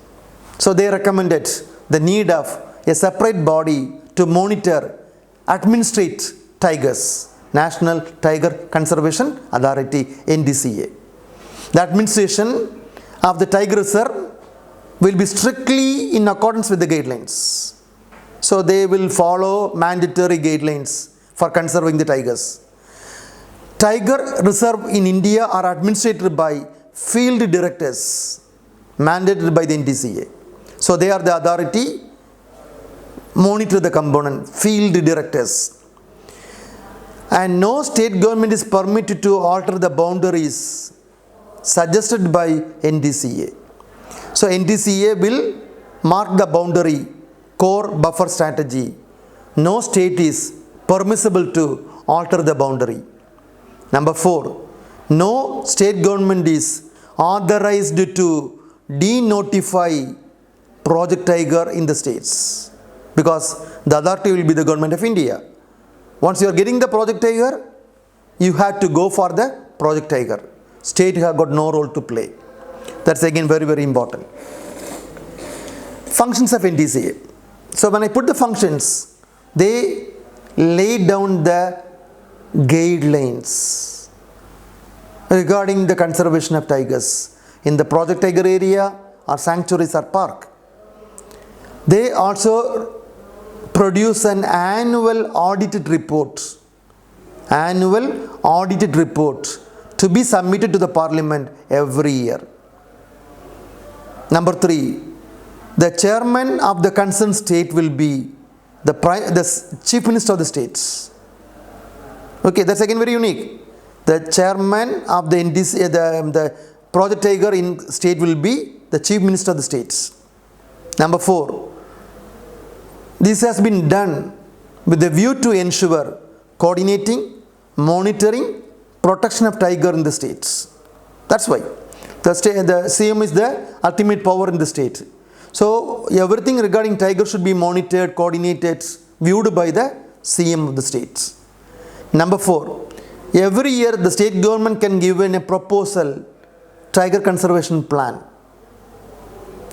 So they recommended the need of a separate body to monitor, administrate tigers, National Tiger Conservation Authority, NTCA. The administration of the Tiger Reserve will be strictly in accordance with the guidelines. So they will follow mandatory guidelines for conserving the tigers. Tiger Reserve in India are administered by field directors mandated by the NTCA. So they are the authority, monitor the component, field directors. And no state government is permitted to alter the boundaries suggested by NTCA. So NTCA will mark the boundary, core buffer strategy. No state is permissible to alter the boundary. Number 4, no state government is authorized to denotify Project Tiger in the states, because the authority will be the government of India. Once you are getting the Project Tiger, you have to go for the Project Tiger. State have got no role to play. That's again very, very important. Functions of NTCA. So when I put the functions, they lay down the guidelines regarding the conservation of tigers in the Project Tiger area or sanctuaries or park. They also produce an annual audited report to be submitted to the Parliament every year. Number 3, the chairman of the concerned state will be the chief minister of the states. Okay, that's again very unique. The chairman of the NTCA, the Project Tiger in state will be the chief minister of the states. Number 4, this has been done with the view to ensure coordinating, monitoring, protection of tiger in the states. That's why the CM is the ultimate power in the state. So everything regarding tiger should be monitored, coordinated, viewed by the CM of the states. Number 4, every year the state government can give in a proposal tiger conservation plan.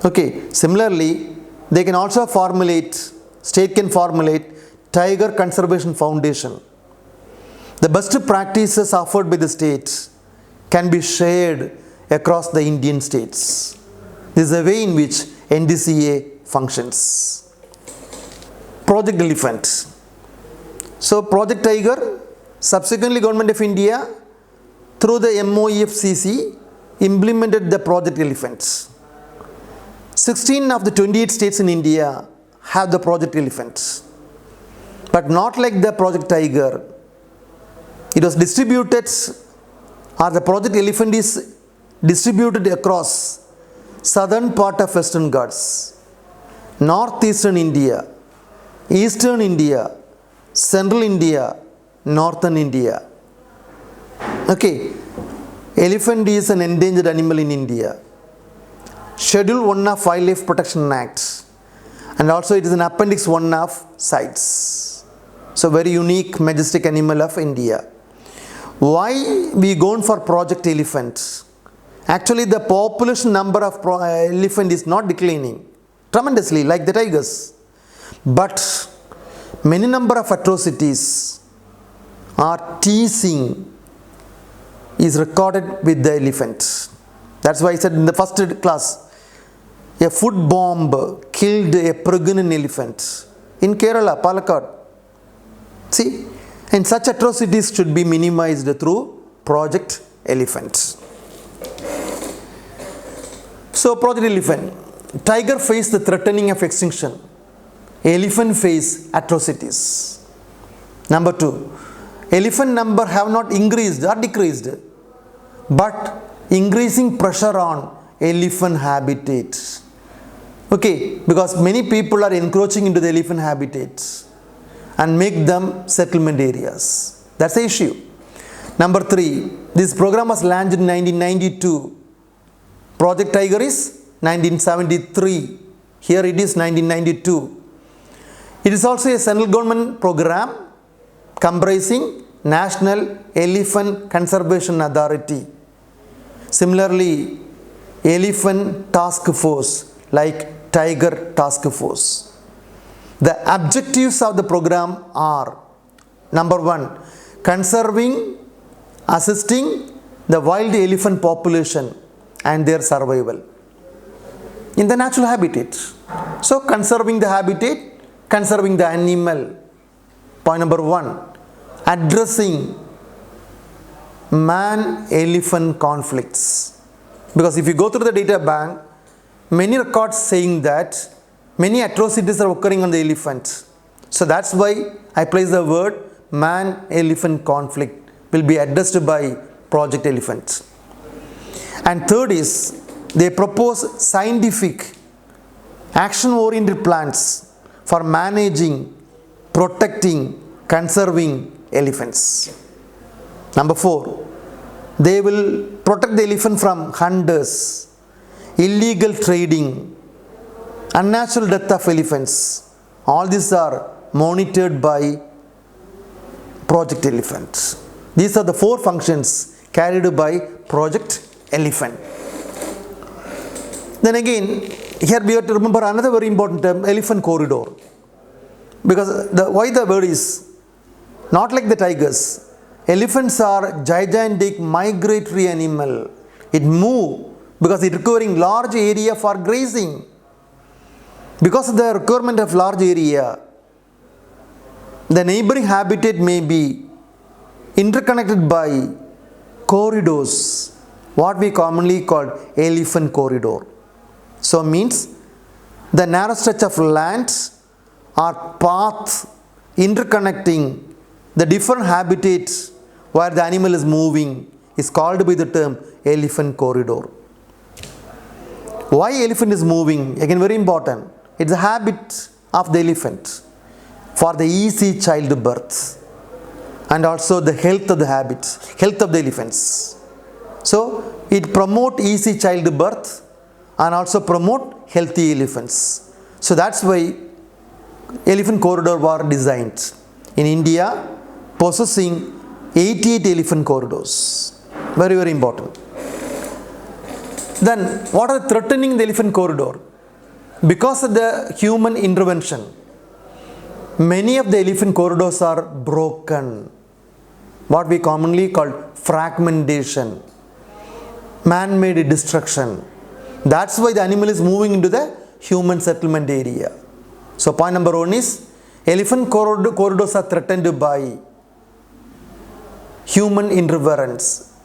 Okay, similarly, they can also state can formulate Tiger Conservation Foundation. The best practices offered by the state can be shared across the Indian states. This is a way in which NTCA functions. Project Elephant. So Project Tiger, subsequently Government of India through the MOEFCC implemented the Project Elephant. 16 of the 28 states in India have the Project Elephant, but not like the Project Tiger. It was distributed, or the Project Elephant is distributed across southern part of Western Ghats, northeastern India, eastern India, central India, northern India. Okay, Elephant is an endangered animal in India. Schedule 1 of Wildlife Protection Act, and also it is an Appendix 1 of CITES. So very unique, majestic animal of India. Why we gone for Project Elephant? Actually, the population number of elephant is not declining tremendously like the tigers, but many number of atrocities or teasing is recorded with the elephant. That's why I said in the first class, a food bomb killed a pregnant elephant in Kerala, Palakkad. See, and such atrocities should be minimized through Project Elephant. So, Project Elephant. Tiger face the threatening of extinction. Elephant face atrocities. Number 2. Elephant number have not increased or decreased, but increasing pressure on elephant habitat. Okay, because many people are encroaching into the elephant habitats and make them settlement areas. That's the issue. Number 3, this program was launched in 1992. Project Tiger is 1973. Here it is 1992. It is also a central government program comprising National Elephant Conservation Authority. Similarly, Elephant Task Force like Tiger Task Force. The objectives of the program are: number 1, conserving, assisting the wild elephant population and their survival in the natural habitat. So, conserving the habitat, conserving the animal. Point number 1, addressing man-elephant conflicts. Because if you go through the data bank, many records saying that many atrocities are occurring on the elephant. So that's why I place the word man-elephant conflict will be addressed by Project Elephant. And third is, they propose scientific, action-oriented plans for managing, protecting, conserving elephants. Number 4, they will protect the elephant from hunters, illegal trading, unnatural death of elephants. All these are monitored by Project Elephant. These are the 4 functions carried by Project Elephant. Then again, here we have to remember another very important term, elephant corridor. Because why the word is not like the tigers. Elephants are gigantic migratory animal. It moves because it requiring large area for grazing. Because of the requirement of large area, the neighboring habitat may be interconnected by corridors, what we commonly call elephant corridor. So means the narrow stretch of land or path interconnecting the different habitats where the animal is moving is called by the term elephant corridor. Why elephant is moving? Again, very important. It's a habit of the elephant for the easy childbirth and also the health of the habits, health of the elephants. So it promote easy childbirth and also promote healthy elephants. So that's why elephant corridor were designed. In India, possessing 88 elephant corridors. Very, very important. Then, what are threatening the elephant corridor? Because of the human intervention, many of the elephant corridors are broken. What we commonly call fragmentation, man-made destruction. That's why the animal is moving into the human settlement area. So point number 1 is elephant corridors are threatened by human interference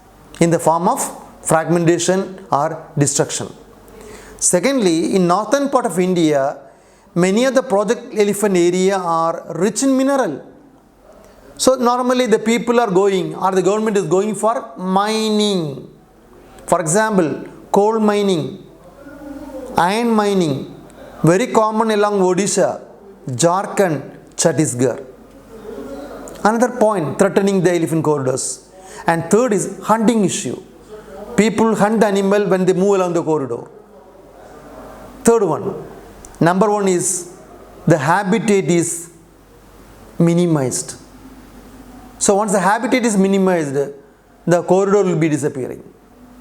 in the form of fragmentation or destruction. Secondly, in northern part of India, many of the Project Elephant area are rich in mineral. So normally the people are going or the government is going for mining. For example, coal mining, iron mining, very common along Odisha, Jharkhand, Chhattisgarh. Another point threatening the elephant corridors. And third is hunting issue. People hunt animal when they move along the corridor. Third one, number one is the habitat is minimized. So once the habitat is minimized, the corridor will be disappearing.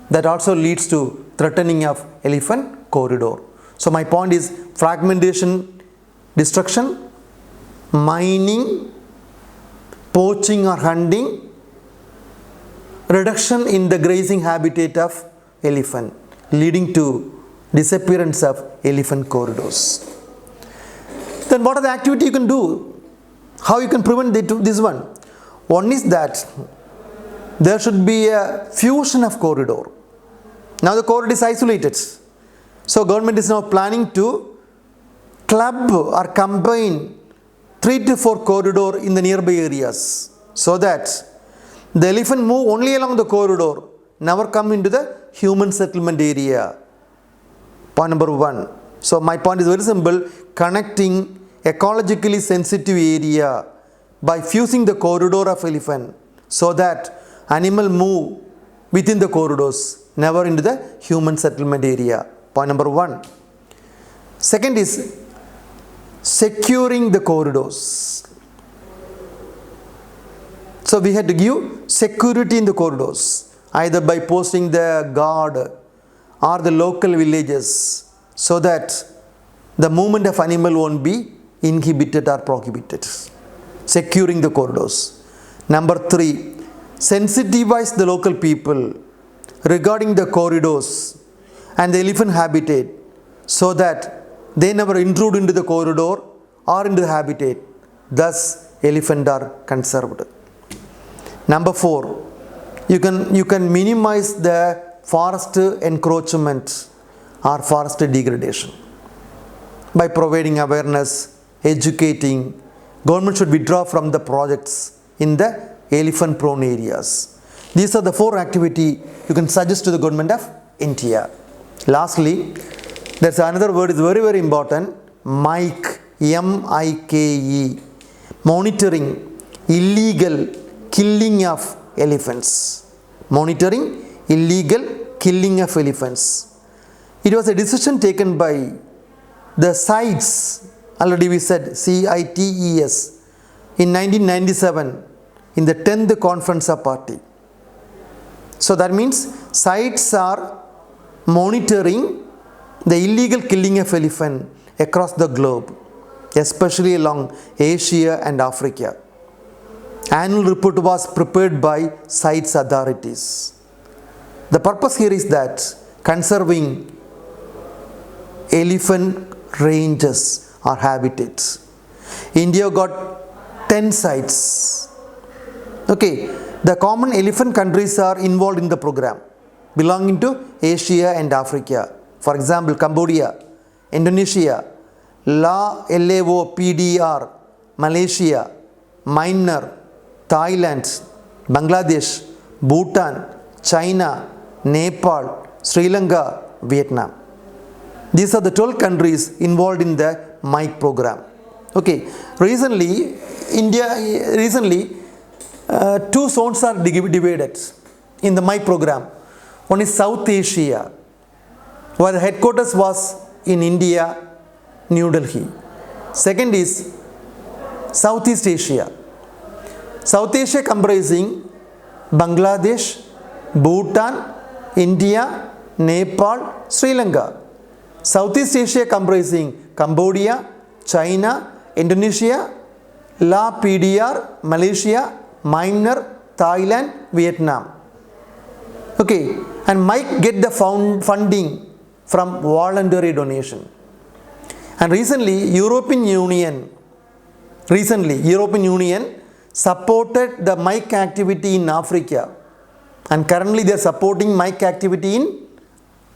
That also leads to threatening of elephant corridor. So my point is fragmentation, destruction, mining, poaching or hunting, reduction in the grazing habitat of elephant, leading to disappearance of elephant corridors. Then what are the activities you can do? How you can prevent this one? One is that there should be a fusion of corridor. Now the corridor is isolated. So government is now planning to club or combine 3 to 4 corridor in the nearby areas, so that the elephant move only along the corridor, never come into the human settlement area. Point number one. So my point is very simple, connecting ecologically sensitive area by fusing the corridor of elephant, so that animal move within the corridors, never into the human settlement area. Point number one. Second is securing the corridors. So we had to give security in the corridors, either by posting the guard or the local villages, so that the movement of animal won't be inhibited or prohibited. Securing the corridors. Number 3, sensitivize the local people regarding the corridors and the elephant habitat, so that they never intrude into the corridor or into the habitat. Thus, elephants are conserved. Number 4, you can minimize the forest encroachment or forest degradation by providing awareness, educating. Government should withdraw from the projects in the elephant prone areas. These are the 4 activities you can suggest to the government of India. Lastly, there's another word is very, very important, MIKE, M-I-K-E, monitoring illegal killing of elephants. Monitoring illegal killing of elephants. It was a decision taken by the CITES, already we said CITES, in 1997 in the 10th Conference of Party. So that means CITES are monitoring the illegal killing of elephant across the globe, especially along Asia and Africa. Annual report was prepared by CITES authorities. The purpose here is that conserving elephant ranges or habitats. India got 10 sites. Okay, the common elephant countries are involved in the program belonging to Asia and Africa. For example, Cambodia, Indonesia, LAOPDR, Malaysia, Myanmar, Thailand, Bangladesh, Bhutan, China, Nepal, Sri Lanka, Vietnam. These are the 12 countries involved in the MIKE program. Okay, recently 2 zones are divided in the MIKE program. One is South Asia, where the headquarters was in India, New Delhi. Second is Southeast Asia. South Asia comprising Bangladesh, Bhutan, India, Nepal, Sri Lanka. Southeast Asia comprising Cambodia, China, Indonesia, LAOPDR, Malaysia, Myanmar, Thailand, Vietnam. Okay, and MIKE get the funding from voluntary donation. And recently European Union supported the MIKE activity in Africa, and currently they are supporting MIKE activity in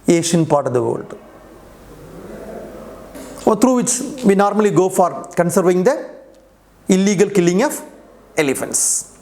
Asian part of the world, through which we normally go for conserving the illegal killing of elephants.